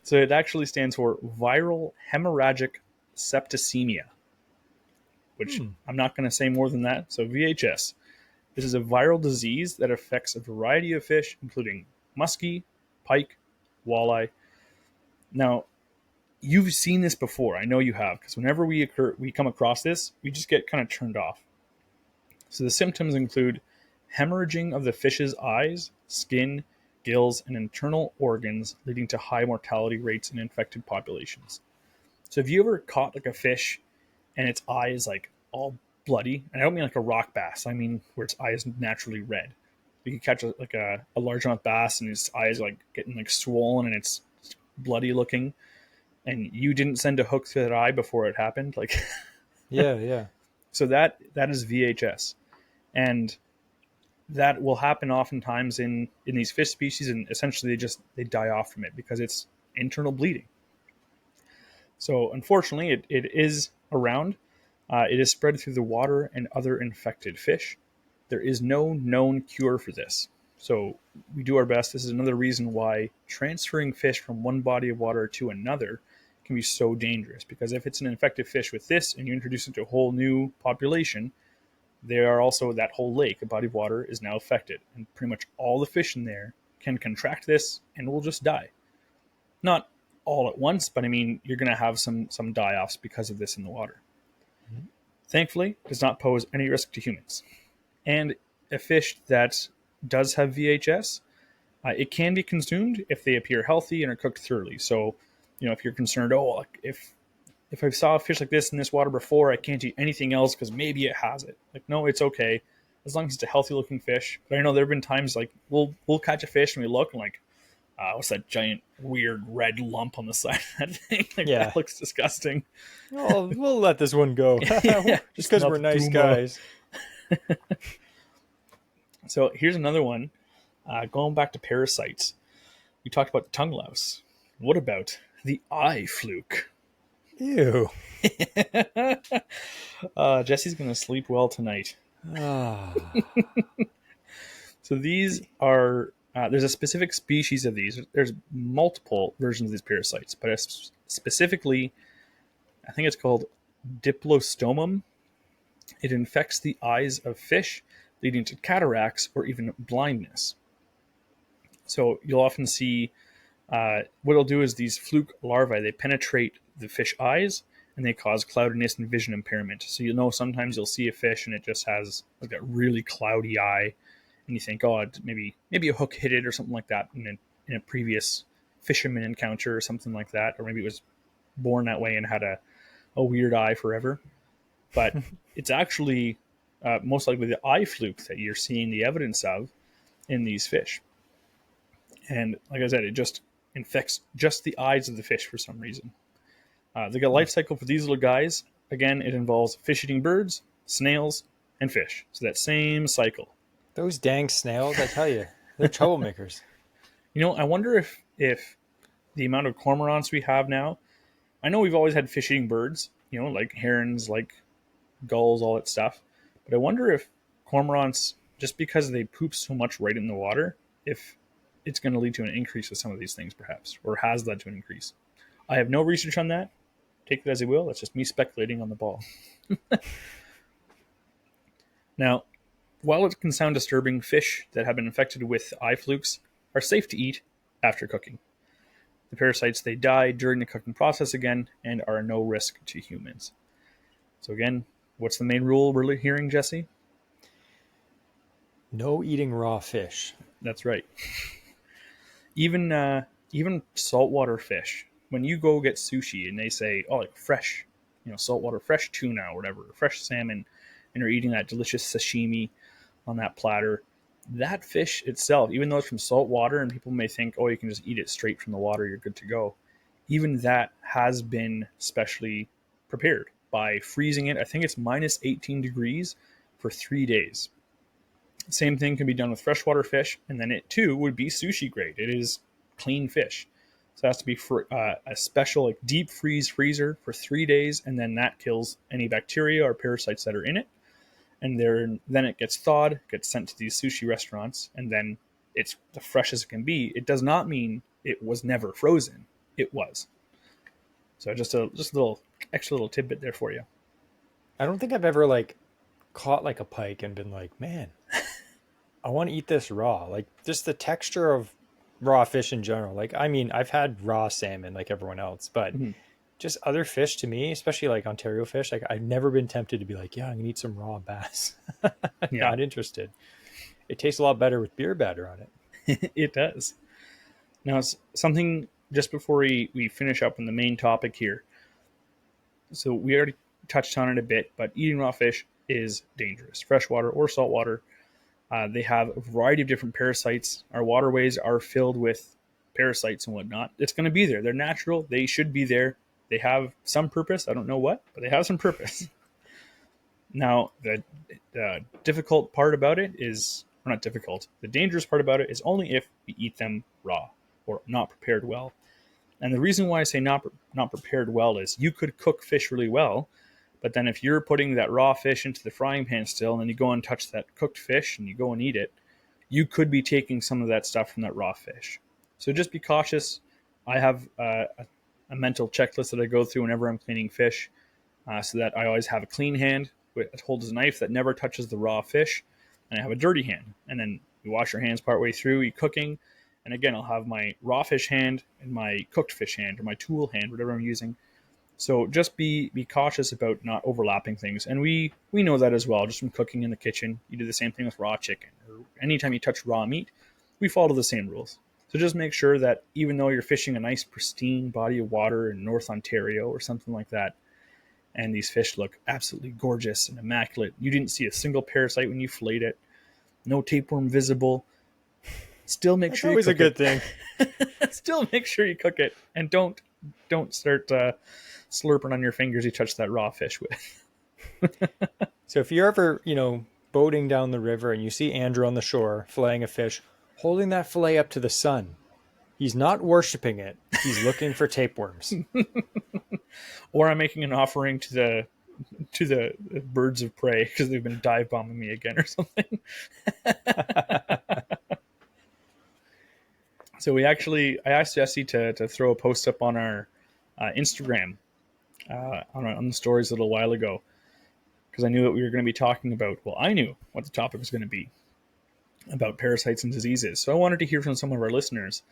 so it actually stands for viral hemorrhagic septicemia, which I'm not going to say more than that. So VHS. This is a viral disease that affects a variety of fish, including muskie, pike, walleye. Now, you've seen this before. I know you have, because whenever we come across this, we just get kind of turned off. So the symptoms include hemorrhaging of the fish's eyes, skin, gills, and internal organs, leading to high mortality rates in infected populations. So have you ever caught like a fish and its eye is like all bloody? And I don't mean like a rock bass. I mean where its eye is naturally red. You can catch a largemouth bass and his eye is like getting like swollen and it's bloody looking, and you didn't send a hook through that eye before it happened. Like, Yeah. so that is VHS, and that will happen oftentimes in these fish species, and essentially they die off from it because it's internal bleeding. So unfortunately, it is around. It is spread through the water and other infected fish. There is no known cure for this. So we do our best. This is another reason why transferring fish from one body of water to another can be so dangerous. Because if it's an infected fish with this and you introduce it to a whole new population, that whole lake, a body of water, is now affected. And pretty much all the fish in there can contract this and will just die. Not all at once, but I mean, you're going to have some die-offs because of this in the water. Thankfully, it does not pose any risk to humans. And a fish that does have VHS, it can be consumed if they appear healthy and are cooked thoroughly. So, if you're concerned, if I saw a fish like this in this water before, I can't eat anything else because maybe it has it. Like, no, it's okay as long as it's a healthy looking fish. But I know there have been times like we'll catch a fish and we look and like, what's that giant weird red lump on the side of that thing? Like, Yeah. that looks disgusting. Oh, we'll let this one go. Yeah, just because we're nice guys. So here's another one. Going back to parasites, we talked about the tongue louse. What about the eye fluke? Ew. Jesse's gonna sleep well tonight. Ah. So these are there's a specific species of these. There's multiple versions of these parasites, but specifically, I think it's called Diplostomum. It infects the eyes of fish, leading to cataracts or even blindness. So you'll often see what it'll do is these fluke larvae, they penetrate the fish eyes and they cause cloudiness and vision impairment. So you'll know sometimes you'll see a fish and it just has like that really cloudy eye, and you think, oh, maybe a hook hit it or something like that in a previous fisherman encounter or something like that, or maybe it was born that way and had a weird eye forever. But it's actually most likely the eye fluke that you're seeing the evidence of in these fish. And like I said, it just infects just the eyes of the fish for some reason. The life cycle for these little guys, again, it involves fish-eating birds, snails, and fish. So that same cycle. Those dang snails, I tell you, they're troublemakers. I wonder if the amount of cormorants we have now, I know we've always had fish-eating birds, like herons, like gulls, all that stuff. But I wonder if cormorants, just because they poop so much right in the water, if it's going to lead to an increase of some of these things, perhaps, or has led to an increase. I have no research on that. Take it as you will. That's just me speculating on the ball. Now, while it can sound disturbing, fish that have been infected with eye flukes are safe to eat after cooking. The parasites, they die during the cooking process again and are no risk to humans. So again, what's the main rule we're hearing, Jesse? No eating raw fish. That's right. Even saltwater fish, when you go get sushi and they say, oh, like fresh, saltwater, fresh tuna or whatever, fresh salmon, and you're eating that delicious sashimi on that platter, that fish itself, even though it's from salt water and people may think, oh, you can just eat it straight from the water, you're good to go. Even that has been specially prepared by freezing it. I think it's minus 18 degrees for 3 days. Same thing can be done with freshwater fish, and then it too would be sushi grade. It is clean fish. So it has to be for a special deep freeze freezer for 3 days, and then that kills any bacteria or parasites that are in it. And then it gets thawed, gets sent to these sushi restaurants, and then it's the fresh as it can be. It does not mean it was never frozen. It was. So just a little extra little tidbit there for you. I don't think I've ever caught a pike and been like, man, I want to eat this raw. Just the texture of raw fish in general. I've had raw salmon like everyone else, but just other fish to me, especially Ontario fish, I've never been tempted to be like, yeah, I'm gonna eat some raw bass. Yeah. Not interested. It tastes a lot better with beer batter on it. It does. Now, it's something just before we finish up on the main topic here. So we already touched on it a bit, but eating raw fish is dangerous. Freshwater or saltwater. They have a variety of different parasites. Our waterways are filled with parasites and whatnot. It's going to be there. They're natural. They should be there. They have some purpose. I don't know what, but they have some purpose. Now, the difficult part about it is, or not difficult, the dangerous part about it is only if we eat them raw or not prepared well. And the reason why I say not prepared well is you could cook fish really well, but then if you're putting that raw fish into the frying pan still, and then you go and touch that cooked fish and you go and eat it, you could be taking some of that stuff from that raw fish. So just be cautious. I have a mental checklist that I go through whenever I'm cleaning fish, so that I always have a clean hand that holds a knife that never touches the raw fish, and I have a dirty hand. And then you wash your hands partway through, you cooking, and again, I'll have my raw fish hand and my cooked fish hand, or my tool hand, whatever I'm using. So just be cautious about not overlapping things. And we know that as well, just from cooking in the kitchen. You do the same thing with raw chicken, or anytime you touch raw meat, we follow the same rules. So just make sure that even though you're fishing a nice pristine body of water in North Ontario or something like that, and these fish look absolutely gorgeous and immaculate, you didn't see a single parasite when you filleted it, no tapeworm visible, still make sure you cook it. That's always a good thing. Still make sure you cook it, and don't start slurping on your fingers you touch that raw fish with. So if you're ever, boating down the river and you see Andrew on the shore filleting a fish, holding that fillet up to the sun, he's not worshiping it. He's looking for tapeworms. Or I'm making an offering to the birds of prey because they've been dive bombing me again or something. So I asked Jesse to throw a post up on our Instagram on the stories a little while ago. because I knew what we were going to be talking about. Well, I knew what the topic was going to be about parasites and diseases. So I wanted to hear from some of our listeners.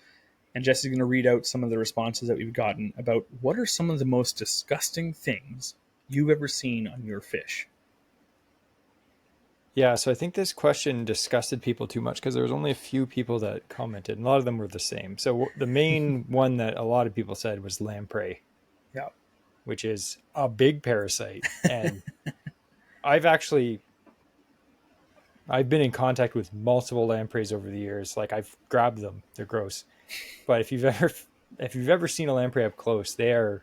And Jesse's going to read out some of the responses that we've gotten about what are some of the most disgusting things you've ever seen on your fish. Yeah, so I think this question disgusted people too much because there was only a few people that commented, and a lot of them were the same. So the main one that a lot of people said was lamprey, Yeah. which is a big parasite. And I've been in contact with multiple lampreys over the years. Like I've grabbed them. They're gross. But if you've ever seen a lamprey up close, they're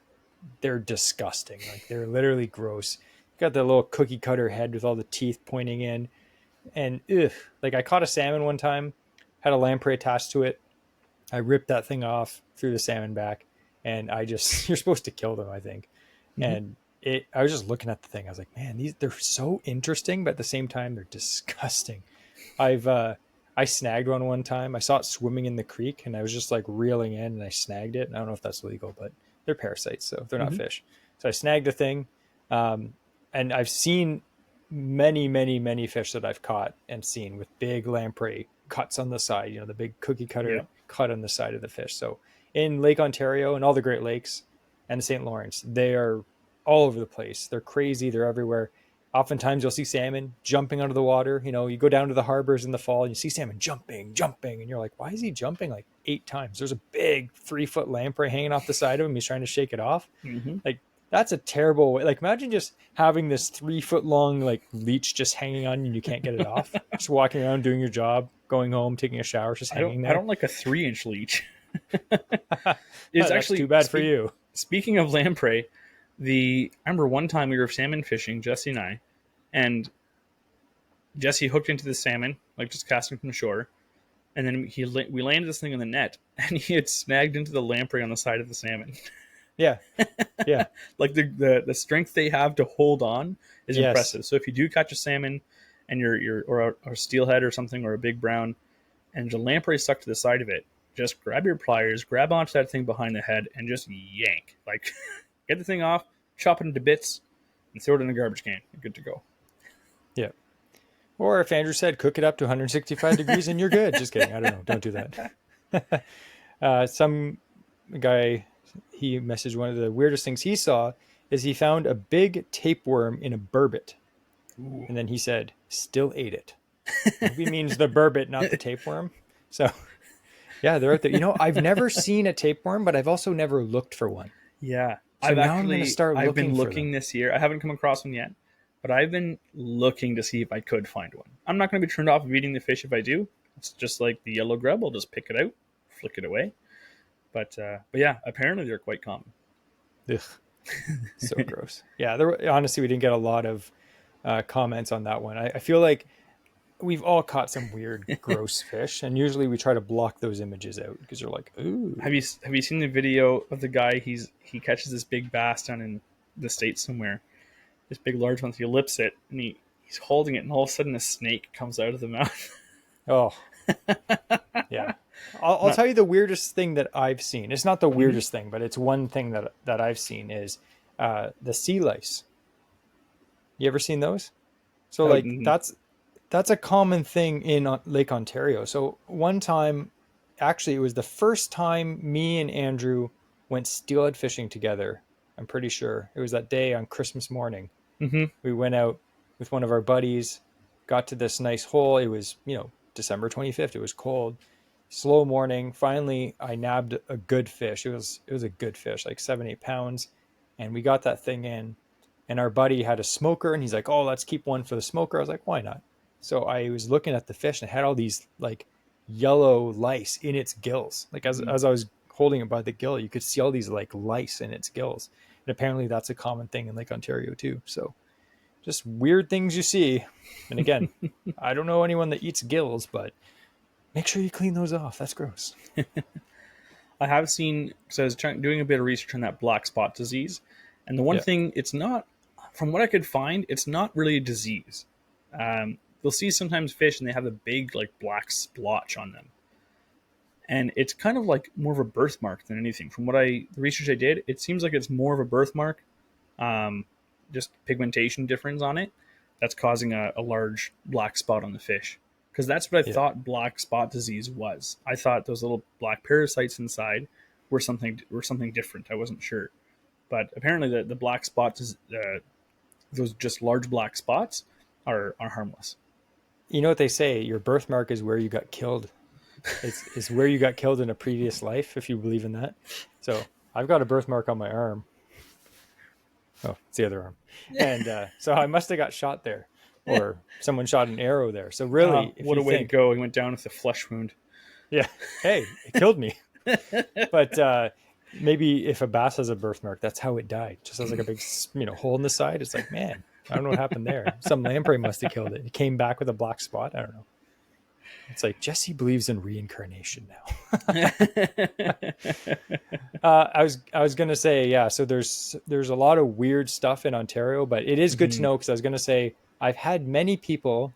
disgusting. Like they're literally gross. You got that little cookie cutter head with all the teeth pointing in. And ugh, like I caught a salmon one time, had a lamprey attached to it. I ripped that thing off, threw the salmon back, and you're supposed to kill them, I think. Mm-hmm. And I was just looking at the thing. I was like, man, they're so interesting, but at the same time, they're disgusting. I snagged one time. I saw it swimming in the creek, and I was just like reeling in, and I snagged it. And I don't know if that's legal, but they're parasites, so they're not fish. So I snagged the thing, and I've seen many, many, many fish that I've caught and seen with big lamprey cuts on the side. You know, the big cookie cutter cut on the side of the fish. So in Lake Ontario and all the Great Lakes and the St. Lawrence, they are all over the place. They're crazy. They're everywhere. Oftentimes you'll see salmon jumping out of the water. You know, you go down to the harbors in the fall and you see salmon jumping. And you're like, why is he jumping like 8 times? There's a big 3-foot lamprey hanging off the side of him. He's trying to shake it off. Mm-hmm. Like that's a terrible way. Like imagine just having this 3-foot long like leech just hanging on you and you can't get it off. Just walking around doing your job, going home, taking a shower, just hanging there. I don't like a 3-inch leech. It's actually too bad for you. Speaking of lamprey, I remember one time we were salmon fishing, Jesse and I, and Jesse hooked into the salmon, like just casting from the shore, and then we landed this thing in the net, and he had snagged into the lamprey on the side of the salmon. Yeah, yeah. Like the strength they have to hold on is impressive. So if you do catch a salmon, and or a steelhead or something, or a big brown, and the lamprey stuck to the side of it, just grab your pliers, grab onto that thing behind the head, and just yank. Like, get the thing off, chop it into bits, and throw it in a garbage can. You're good to go. Yeah. Or if Andrew said, cook it up to 165 degrees and you're good. Just kidding. I don't know. Don't do that. Some guy, he messaged one of the weirdest things he saw is he found a big tapeworm in a burbot. Ooh. And then he said, still ate it. Maybe means the burbot, not the tapeworm. So, yeah, they're out there. You know, I've never seen a tapeworm, but I've also never looked for one. Yeah. So I'm been looking this year. I haven't come across one yet, but I've been looking to see if I could find one. I'm not going to be turned off of eating the fish if I do. It's just like the yellow grub. I'll just pick it out, flick it away. But yeah, apparently they're quite common. Ugh. So gross. Yeah, honestly, we didn't get a lot of comments on that one. I feel like we've all caught some weird, gross fish, and usually we try to block those images out because you're like, ooh. Have you seen the video of the guy? He catches this big bass down in the States somewhere. This big, large one. He lips it, and he's holding it, and all of a sudden a snake comes out of the mouth. Oh, yeah. I'll tell you the weirdest thing that I've seen. It's not the weirdest thing, but it's one thing that I've seen is the sea lice. You ever seen those? So that's a common thing in Lake Ontario. So one time, actually, it was the first time me and Andrew went steelhead fishing together. I'm pretty sure it was that day on Christmas morning. Mm-hmm. We went out with one of our buddies, got to this nice hole. It was, December 25th. It was cold, slow morning. Finally, I nabbed a good fish. It was a good fish, like 7-8 pounds. And we got that thing in, and our buddy had a smoker, and he's like, oh, let's keep one for the smoker. I was like, why not? So I was looking at the fish, and it had all these like yellow lice in its gills. Like as I was holding it by the gill, you could see all these like lice in its gills. And apparently that's a common thing in Lake Ontario too. So just weird things you see. And again, I don't know anyone that eats gills, but make sure you clean those off. That's gross. I have seen, because I was doing a bit of research on that black spot disease. And the one thing, it's not, from what I could find, it's not really a disease. You'll see sometimes fish and they have a big like black splotch on them. And it's kind of like more of a birthmark than anything. From the research I did, it seems like it's more of a birthmark, just pigmentation difference on it. that's causing a large black spot on the fish. Because that's what I Yeah. thought black spot disease was. I thought those little black parasites inside were something different. I wasn't sure, but apparently the black spots, those just large black spots, are harmless. You know what they say? Your birthmark is where you got killed. It's where you got killed in a previous life, if you believe in that. So I've got a birthmark on my arm. Oh, it's the other arm. And so I must have got shot there, or someone shot an arrow there. So really, if What you a way to think, go! He went down with a flesh wound. yeah, hey, it killed me. But maybe if a bass has a birthmark, that's how it died. Just has like a big, hole in the side. It's like, man, I don't know what happened there. Some lamprey must have killed it. It came back with a black spot. I don't know. It's like Jesse believes in reincarnation now. I was gonna say, yeah. So there's a lot of weird stuff in Ontario, but it is good to Mhm. know, because I was gonna say I've had many people,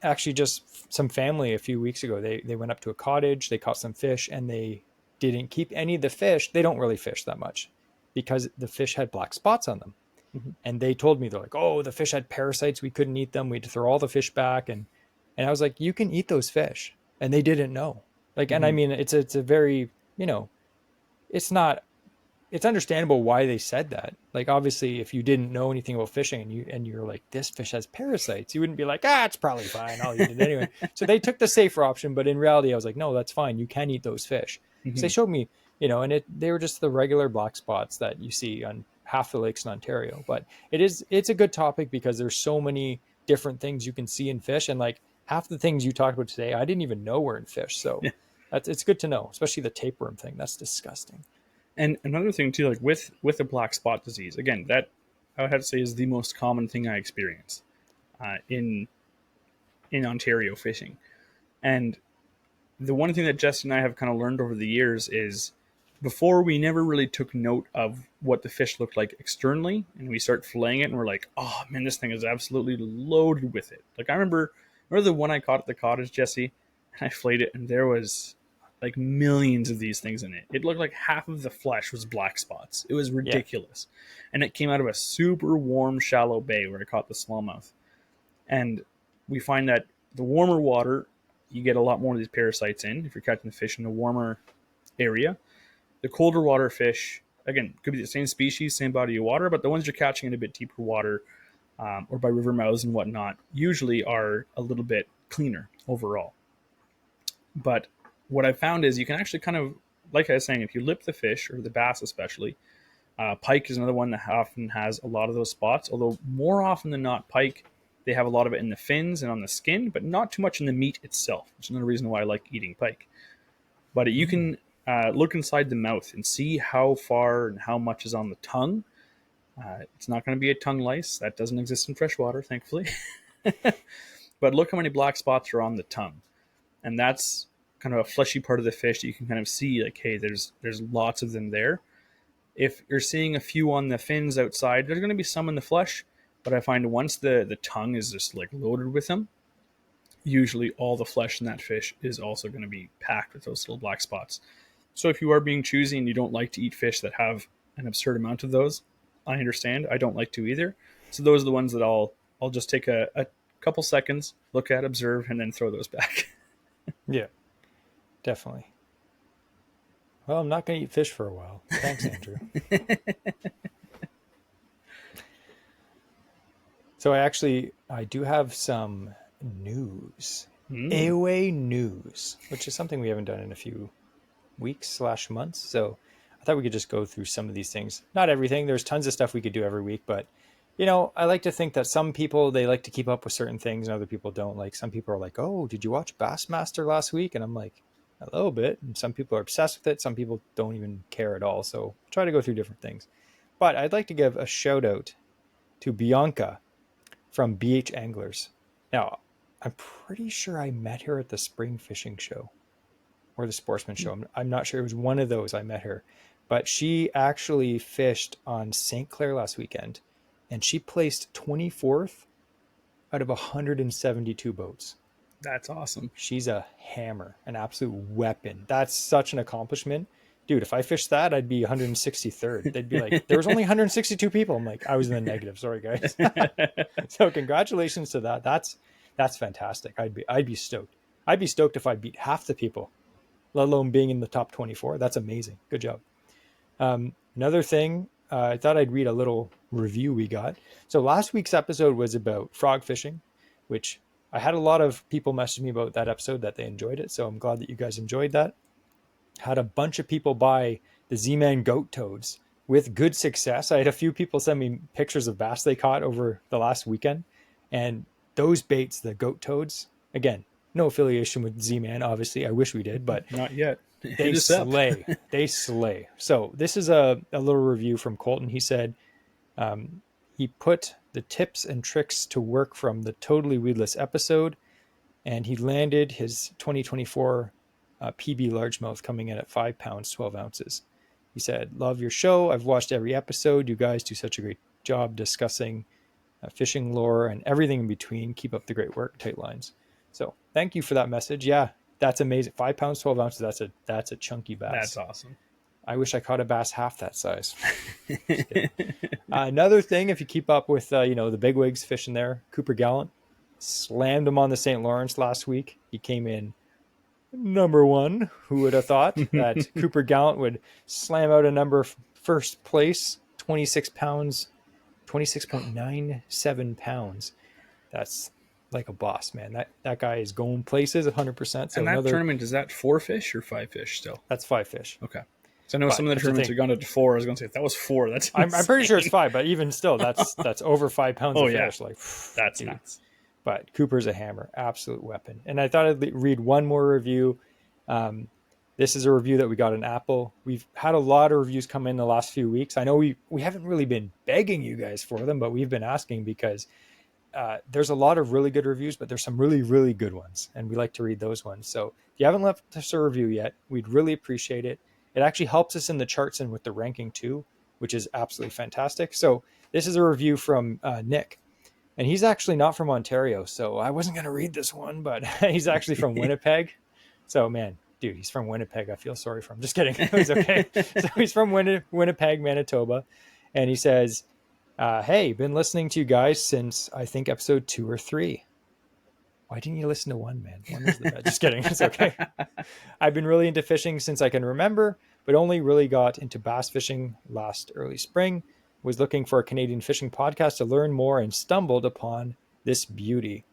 actually just some family a few weeks ago. They went up to a cottage, they caught some fish, and they didn't keep any of the fish. They don't really fish that much because the fish had black spots on them. Mhm. And they told me, they're like, oh, the fish had parasites, we couldn't eat them, we had to throw all the fish back. And I was like, you can eat those fish. And they didn't know. Like, and I Mhm. mean, it's a very, it's not, it's understandable why they said that. Like, obviously, if you didn't know anything about fishing, and you're like, this fish has parasites, you wouldn't be like, it's probably fine, I'll eat it anyway. So they took the safer option, but in reality, I was like, no, that's fine, you can eat those fish. Because they Mhm. showed me, and they were just the regular black spots that you see on half the lakes in Ontario. But it's a good topic, because there's so many different things you can see in fish, and like half the things you talked about today, I didn't even know were in fish. So Yeah. it's good to know, especially the tapeworm thing. That's disgusting. And another thing too, like with the black spot disease, again, that I would have to say is the most common thing I experience in Ontario fishing. And the one thing that Jess and I have kind of learned over the years is before we never really took note of what the fish looked like externally, and we start filleting it and we're like, oh man, this thing is absolutely loaded with it. Like I remember the one I caught at the cottage, Jesse, and I filleted it and there was like millions of these things in it. It looked like half of the flesh was black spots. It was Yeah. ridiculous. And it came out of a super warm, shallow bay where I caught the smallmouth. And we find that the warmer water, you get a lot more of these parasites in if you're catching the fish in a warmer area. The colder water fish, again, could be the same species, same body of water, but the ones you're catching in a bit deeper water, or by river mouths and whatnot, usually are a little bit cleaner overall. But what I've found is you can actually kind of, like I was saying, if you lip the fish, or the bass especially, pike is another one that often has a lot of those spots, although more often than not, pike, they have a lot of it in the fins and on the skin, but not too much in the meat itself, which is another reason why I like eating pike. But you Mm. can look inside the mouth and see how far and how much is on the tongue. It's not going to be a tongue lice. That doesn't exist in freshwater, thankfully. But look how many black spots are on the tongue. And that's kind of a fleshy part of the fish that you can kind of see, like, hey, there's lots of them there. If you're seeing a few on the fins outside, there's going to be some in the flesh, but I find once the tongue is just like loaded with them, usually all the flesh in that fish is also going to be packed with those little black spots. So if you are being choosy and you don't like to eat fish that have an absurd amount of those, I understand. I don't like to either. So those are the ones that I'll just take a couple seconds, look at, observe, and then throw those back. Yeah, definitely. Well, I'm not going to eat fish for a while. Thanks, Andrew. So I do have some news. Mm, AOA news, which is something we haven't done in a few weeks/months. So I thought we could just go through some of these things. Not everything. There's tons of stuff we could do every week, but I like to think that some people, they like to keep up with certain things and other people don't. Like, some people are like, "Oh, did you watch Bassmaster last week?" And I'm like, "A little bit." And some people are obsessed with it. Some people don't even care at all. So I'll try to go through different things. But I'd like to give a shout out to Bianca from BH Anglers. Now, I'm pretty sure I met her at the spring fishing show or the sportsman show. I'm not sure. It was one of those I met her. But she actually fished on St. Clair last weekend, and she placed 24th out of 172 boats. that's awesome. She's a hammer, an absolute weapon. That's such an accomplishment dude, if I fished that, I'd be 163rd. They'd be like, there was only 162 people. I'm like, I was in the negative. Sorry, guys. So congratulations to that. That's fantastic. I'd be stoked. I'd be stoked if I beat half the people, let alone being in the top 24. That's amazing. Good job. Another thing, I thought I'd read a little review we got. So last week's episode was about frog fishing, which I had a lot of people message me about that episode that they enjoyed it. So I'm glad that you guys enjoyed that. Had a bunch of people buy the Z-Man goat toads with good success. I had a few people send me pictures of bass they caught over the last weekend. And those baits, the goat toads, again, no affiliation with Z-Man, obviously. I wish we did, but Not yet. they slay. They slay. So this is a little review from Colton. He said he put the tips and tricks to work from the Totally Weedless episode, and he landed his 2024 PB largemouth coming in at 5 pounds, 12 ounces. He said, love your show. I've watched every episode. You guys do such a great job discussing fishing lore and everything in between. Keep up the great work. Tight lines. So thank you for that message. Yeah, that's amazing. 5 pounds, 12 ounces. That's a chunky bass. That's awesome. I wish I caught a bass half that size. Another thing, if you keep up with the bigwigs fishing there, Cooper Gallant slammed him on the St. Lawrence last week. He came in number one. Who would have thought that Cooper Gallant would slam out a number first place, 26 pounds, 26.97 pounds. That's like a boss, man. That guy is going places 100%. So and that tournament, is that 4 fish or 5 fish still? That's 5 fish. Okay. So I know some of the tournaments are gone to 4. I was going to say, if that was 4, that's I'm pretty sure it's 5, but even still, that's over 5 pounds of fish. Like, that's dude. Nuts. But Cooper's a hammer, absolute weapon. And I thought I'd read one more review. This is a review that we got on Apple. We've had a lot of reviews come in the last few weeks. I know we haven't really been begging you guys for them, but we've been asking because there's a lot of really good reviews, but there's some really, really good ones. And we like to read those ones. So if you haven't left us a review yet, we'd really appreciate it. It actually helps us in the charts and with the ranking too, which is absolutely fantastic. So this is a review from Nick. And he's actually not from Ontario, so I wasn't going to read this one, but he's actually from Winnipeg. So, man, dude, he's from Winnipeg. I feel sorry for him. Just kidding. It's okay. So he's from Winnipeg, Manitoba. And he says, hey, been listening to you guys since, I think, episode 2 or 3. Why didn't you listen to 1, man? 1 was the best. Just kidding. It's okay. I've been really into fishing since I can remember, but only really got into bass fishing last early spring. Was looking for a Canadian fishing podcast to learn more and stumbled upon this beauty.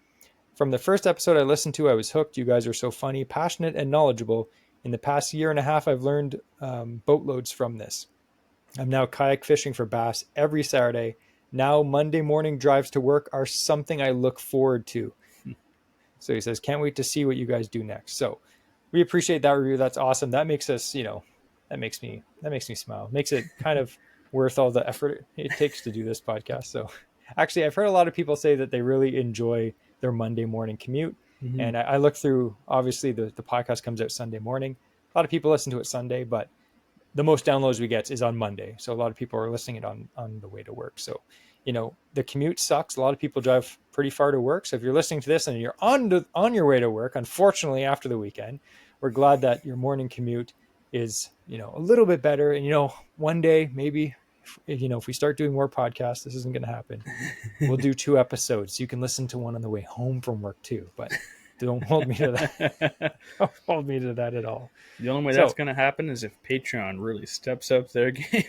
From the first episode I listened to, I was hooked. You guys are so funny, passionate, and knowledgeable. In the past year and a half, I've learned boatloads from this. I'm now kayak fishing for bass every Saturday. Now Monday morning drives to work are something I look forward to. So he says, can't wait to see what you guys do next. So we appreciate that review. That's awesome. That makes us, that makes me smile. Makes it kind of worth all the effort it takes to do this podcast. So actually, I've heard a lot of people say that they really enjoy their Monday morning commute. Mm-hmm. And I look through, obviously the podcast comes out Sunday morning. A lot of people listen to it Sunday, but the most downloads we get is on Monday. So a lot of people are listening it on the way to work. So, the commute sucks. A lot of people drive pretty far to work. So if you're listening to this and you're on your way to work, unfortunately, after the weekend, we're glad that your morning commute is, a little bit better. And, one day, maybe, if we start doing more podcasts, this isn't going to happen. We'll do 2 episodes. You can listen to one on the way home from work too, but don't hold me to that. Don't hold me to that at all. The only way that's going to happen is if Patreon really steps up their game.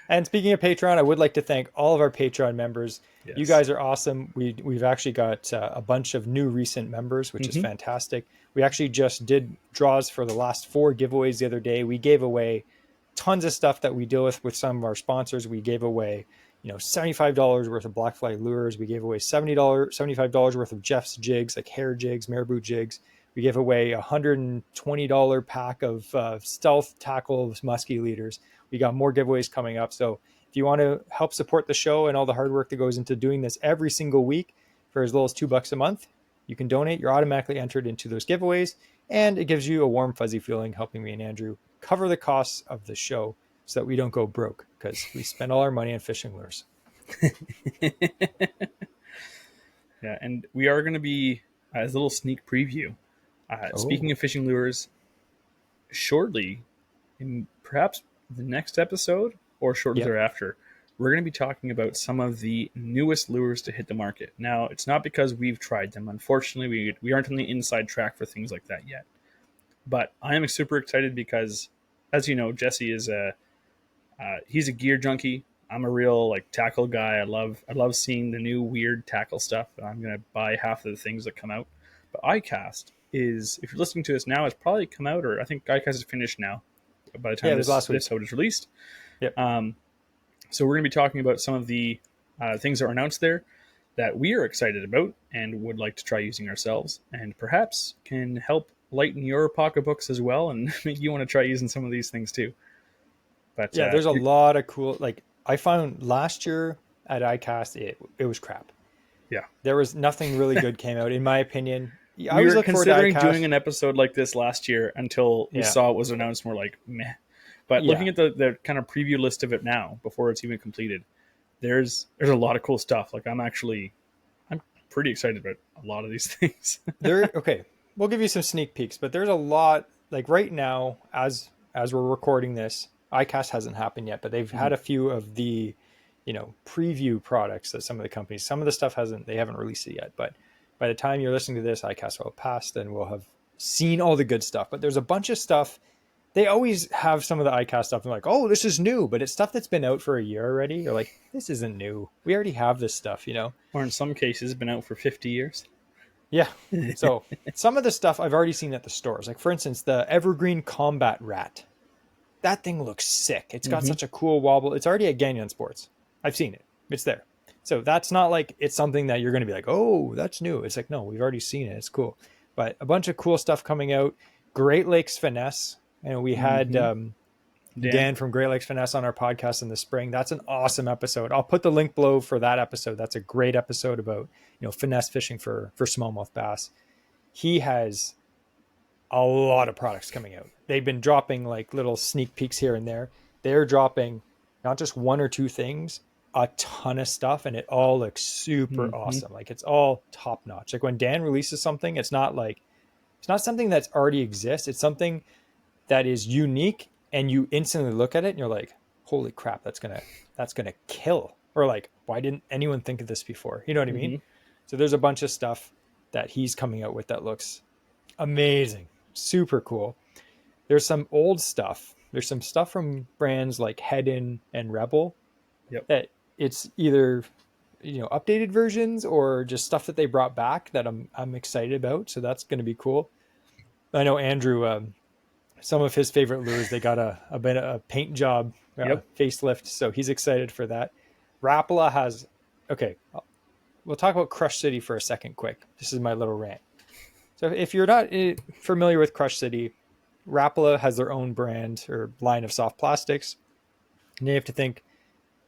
And speaking of Patreon, I would like to thank all of our Patreon members. Yes. You guys are awesome. We've actually got a bunch of new recent members, which is fantastic. We actually just did draws for the last 4 giveaways the other day. We gave away tons of stuff that we deal with some of our sponsors. We gave away, $75 worth of blackfly lures. We gave away $75 worth of Jeff's jigs, like hair jigs, marabou jigs. We gave away a $120 pack of stealth tackle muskie leaders. We got more giveaways coming up. So if you want to help support the show and all the hard work that goes into doing this every single week for as little as $2 a month, you can donate. You're automatically entered into those giveaways, and it gives you a warm, fuzzy feeling helping me and Andrew cover the costs of the show so that we don't go broke, because we spend all our money on fishing lures. Yeah, and we are going to be, as a little sneak preview, speaking of fishing lures, shortly, in perhaps the next episode or shortly Yep. thereafter, we're going to be talking about some of the newest lures to hit the market. Now, it's not because we've tried them. Unfortunately, we aren't on the inside track for things like that yet. But I am super excited because, as you know, Jesse is he's a gear junkie. I'm a real like tackle guy. I love seeing the new weird tackle stuff. I'm gonna buy half of the things that come out. But iCast is, if you're listening to this now, it's probably come out, or I think iCast is finished now by the Yeah, time it was this last this week. episode is released. Yep. So we're gonna be talking about some of the things that are announced there that we are excited about and would like to try using ourselves, and perhaps can help lighten your pocketbooks as well, and make you want to try using some of these things too. But Yeah, there's a lot of cool. Like I found last year at iCast, it was crap. yeah, There was nothing really good came out, in my opinion. Yeah, I we always were look forward to considering doing iCast. an episode like this last year until we Yeah, saw it was announced, and we're like, meh. But looking yeah. at the kind of preview list of it now, before it's even completed, there's a lot of cool stuff. Like I'm pretty excited about a lot of these things. There. Okay, we'll give you some sneak peeks, but there's a lot. Like right now, as we're recording this, iCast hasn't happened yet, but they've had a few of the, preview products that some of the companies. Some of the stuff hasn't. They haven't released it yet, but by the time you're listening to this, iCast will have passed, and we'll have seen all the good stuff. But there's a bunch of stuff. They always have some of the iCast stuff and like, oh, this is new, but it's stuff that's been out for a year already. You're like, this isn't new. We already have this stuff. Or in some cases, been out for 50 years. Yeah. So some of the stuff I've already seen at the stores. Like for instance, the Evergreen Combat Rat. That thing looks sick. It's got such a cool wobble. It's already at Gagnon Sports. I've seen it. It's there. So that's not like it's something that you're going to be like, oh, that's new. It's like, no, we've already seen it. It's cool. But a bunch of cool stuff coming out. Great Lakes Finesse. And we had Dan from Great Lakes Finesse on our podcast in the spring. That's an awesome episode. I'll put the link below for that episode. That's a great episode about, finesse fishing for smallmouth bass. He has a lot of products coming out. They've been dropping like little sneak peeks here and there. They're dropping not just one or two things, a ton of stuff, and it all looks super awesome. Like it's all top notch. Like when Dan releases something, it's not something that's already exists. It's something that is unique, and you instantly look at it and you're like, holy crap, that's gonna kill. Or like, why didn't anyone think of this before? You know what I mean? So there's a bunch of stuff that he's coming out with that looks amazing, super cool. There's some old stuff. There's some stuff from brands like Head-In and Rebel that it's either updated versions or just stuff that they brought back that I'm excited about. So that's going to be cool. I know Andrew, some of his favorite lures, they got a paint job facelift, so he's excited for that. Rapala has we'll talk about Crush City for a second quick. This is my little rant. So if you're not familiar with Crush City, Rapala has their own brand or line of soft plastics. And you have to think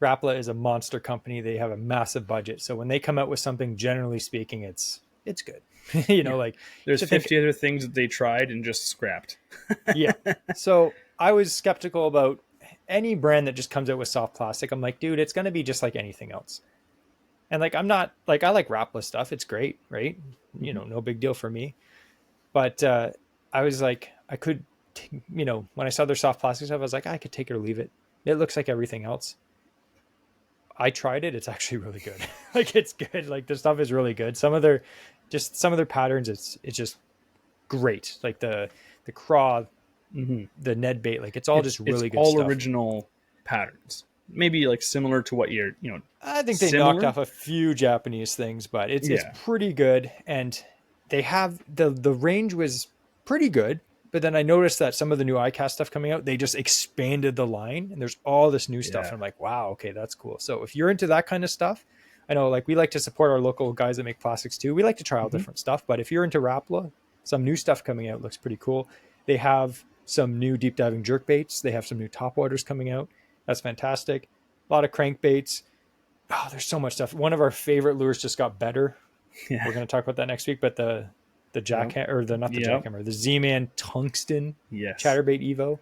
Rapala is a monster company. They have a massive budget. So when they come out with something, generally speaking, it's good. Like there's 50 other things that they tried and just scrapped. Yeah. So I was skeptical about any brand that just comes out with soft plastic. I'm like, dude, it's going to be just like anything else. And like, I'm not like, I like Rapala stuff. It's great. Right. No big deal for me. But I was like, I could, when I saw their soft plastic stuff, I was like, I could take it or leave it. It looks like everything else. I tried it. It's actually really good. Like it's good. Like the stuff is really good. Some of their patterns, it's just great. Like the craw, the Ned bait, like it's all just really good all stuff. Original patterns. Maybe like similar to what you're, I think they knocked off a few Japanese things, but it's pretty good. And they have the range was pretty good. But then I noticed that some of the new iCast stuff coming out, they just expanded the line and there's all this new stuff. And I'm like, wow, okay, that's cool. So if you're into that kind of stuff, I know like we like to support our local guys that make plastics too. We like to try out different stuff, but if you're into Rapala, some new stuff coming out looks pretty cool. They have some new deep diving jerk baits. They have some new topwaters coming out. That's fantastic. A lot of crankbaits. Oh, there's so much stuff. One of our favorite lures just got better. Yeah. We're going to talk about that next week, but the jackhammer or jackhammer, the Z-Man tungsten chatterbait Evo.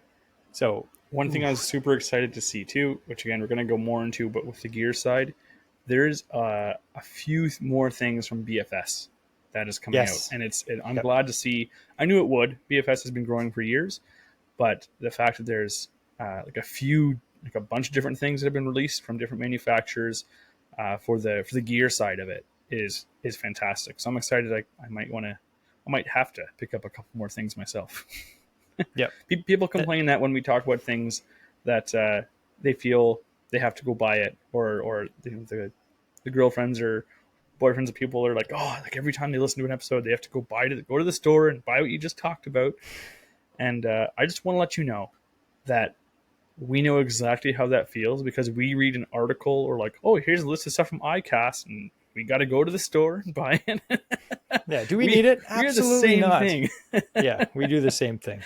So one thing I was super excited to see too, which again, we're going to go more into, but with the gear side, there's a few more things from BFS that is coming out. And I'm glad to see, I knew it would. BFS has been growing for years, but the fact that there's like a bunch of different things that have been released from different manufacturers for the gear side of it is fantastic. So I'm excited. I might have to pick up a couple more things myself. Yep. People complain that when we talk about things that they feel they have to go buy it, or the girlfriends or boyfriends of people are like, oh, like every time they listen to an episode, they have to go to the store and buy what you just talked about. And I just want to let you know that we know exactly how that feels because we read an article or like, oh, here's a list of stuff from iCast, and we got to go to the store and buy it. Yeah. Do we need it? We're the Absolutely same not. thing. Yeah, we do the same thing.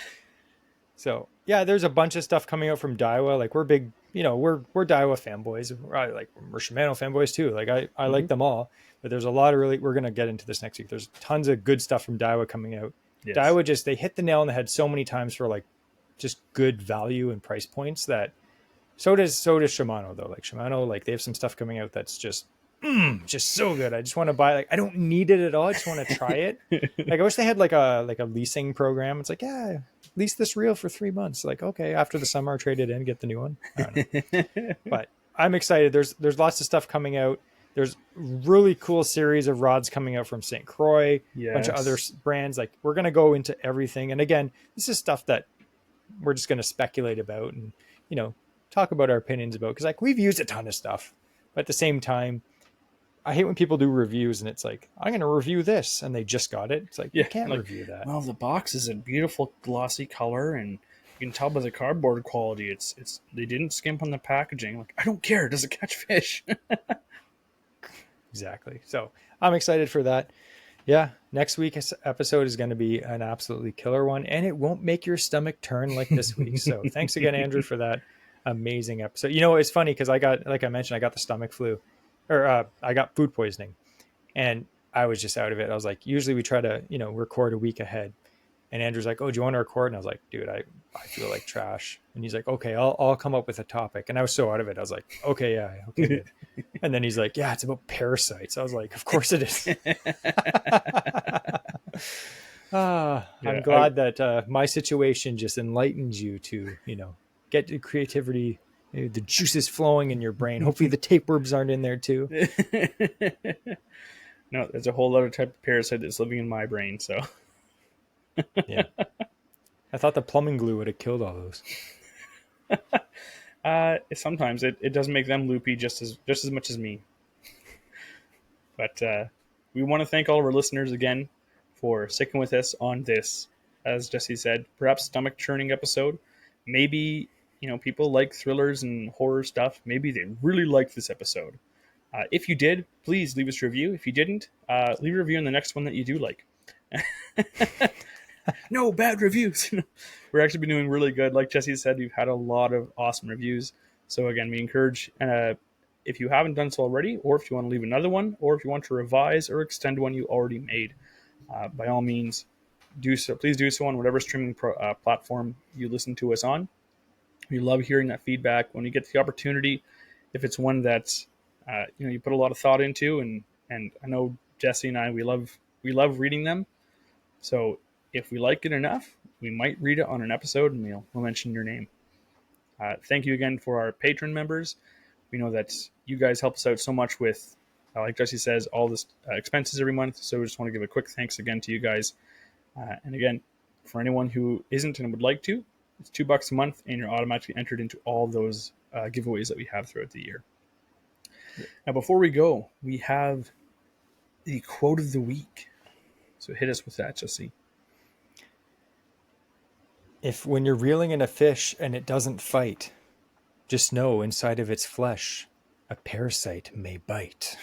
So yeah, there's a bunch of stuff coming out from Daiwa. Like we're big, we're Daiwa fanboys. We're Shimano fanboys too. Like I like them all, but there's a lot of we're gonna get into this next week. There's tons of good stuff from Daiwa coming out. Yes. Daiwa they hit the nail on the head so many times for like just good value and price points that so does Shimano though. Like Shimano, like they have some stuff coming out that's just so good. I just want to buy. Like I don't need it at all. I just want to try it. Like I wish they had like a leasing program. It's like, yeah, lease this reel for 3 months. Like, okay, after the summer, trade it in, get the new one. I don't know. But I'm excited. There's lots of stuff coming out. There's really cool series of rods coming out from St. Croix, a bunch of other brands. Like we're gonna go into everything. And again, this is stuff that we're just gonna speculate about and talk about our opinions about because like we've used a ton of stuff, but at the same time, I hate when people do reviews and it's like, I'm going to review this and they just got it. It's like, you can't review that. Well, the box is a beautiful glossy color and you can tell by the cardboard quality. It's they didn't skimp on the packaging. Like, I don't care. Does it catch fish? Exactly. So I'm excited for that. Yeah. Next week's episode is going to be an absolutely killer one and it won't make your stomach turn like this week. So thanks again, Andrew, for that amazing episode. It's funny because like I mentioned, I got the stomach flu. Or I got food poisoning and I was just out of it. I was like, usually we try to, record a week ahead. And Andrew's like, oh, do you want to record? And I was like, dude, I feel like trash. And he's like, okay, I'll come up with a topic. And I was so out of it. I was like, okay, yeah, okay, good. And then he's like, yeah, it's about parasites. I was like, of course it is. I'm glad that my situation just enlightens you to, get the creativity, the juices flowing in your brain. Hopefully the tapeworms aren't in there too. No, there's a whole other type of parasite that's living in my brain. So yeah, I thought the plumbing glue would have killed all those. Sometimes it does make them loopy just as much as me. But we want to thank all of our listeners again for sticking with us on this, as Jesse said, perhaps stomach churning episode. Maybe people like thrillers and horror stuff. Maybe they really liked this episode. If you did, please leave us a review. If you didn't, leave a review on the next one that you do like. No bad reviews. We're actually been doing really good. Like Jesse said, we've had a lot of awesome reviews. So again, we encourage, if you haven't done so already, or if you want to leave another one, or if you want to revise or extend one you already made, by all means, do so. Please do so on whatever streaming platform you listen to us on. We love hearing that feedback when you get the opportunity. If it's one that's you put a lot of thought into, and I know Jesse and I we love reading them. So if we like it enough, we might read it on an episode, and we'll mention your name. Thank you again for our patron members. We know that you guys help us out so much with, like Jesse says, all this expenses every month. So we just want to give a quick thanks again to you guys. And again, for anyone who isn't and would like to, it's $2 a month, and you're automatically entered into all those giveaways that we have throughout the year. Yeah. Now, before we go, we have the quote of the week. So hit us with that, Jesse. If when you're reeling in a fish and it doesn't fight, just know inside of its flesh, a parasite may bite.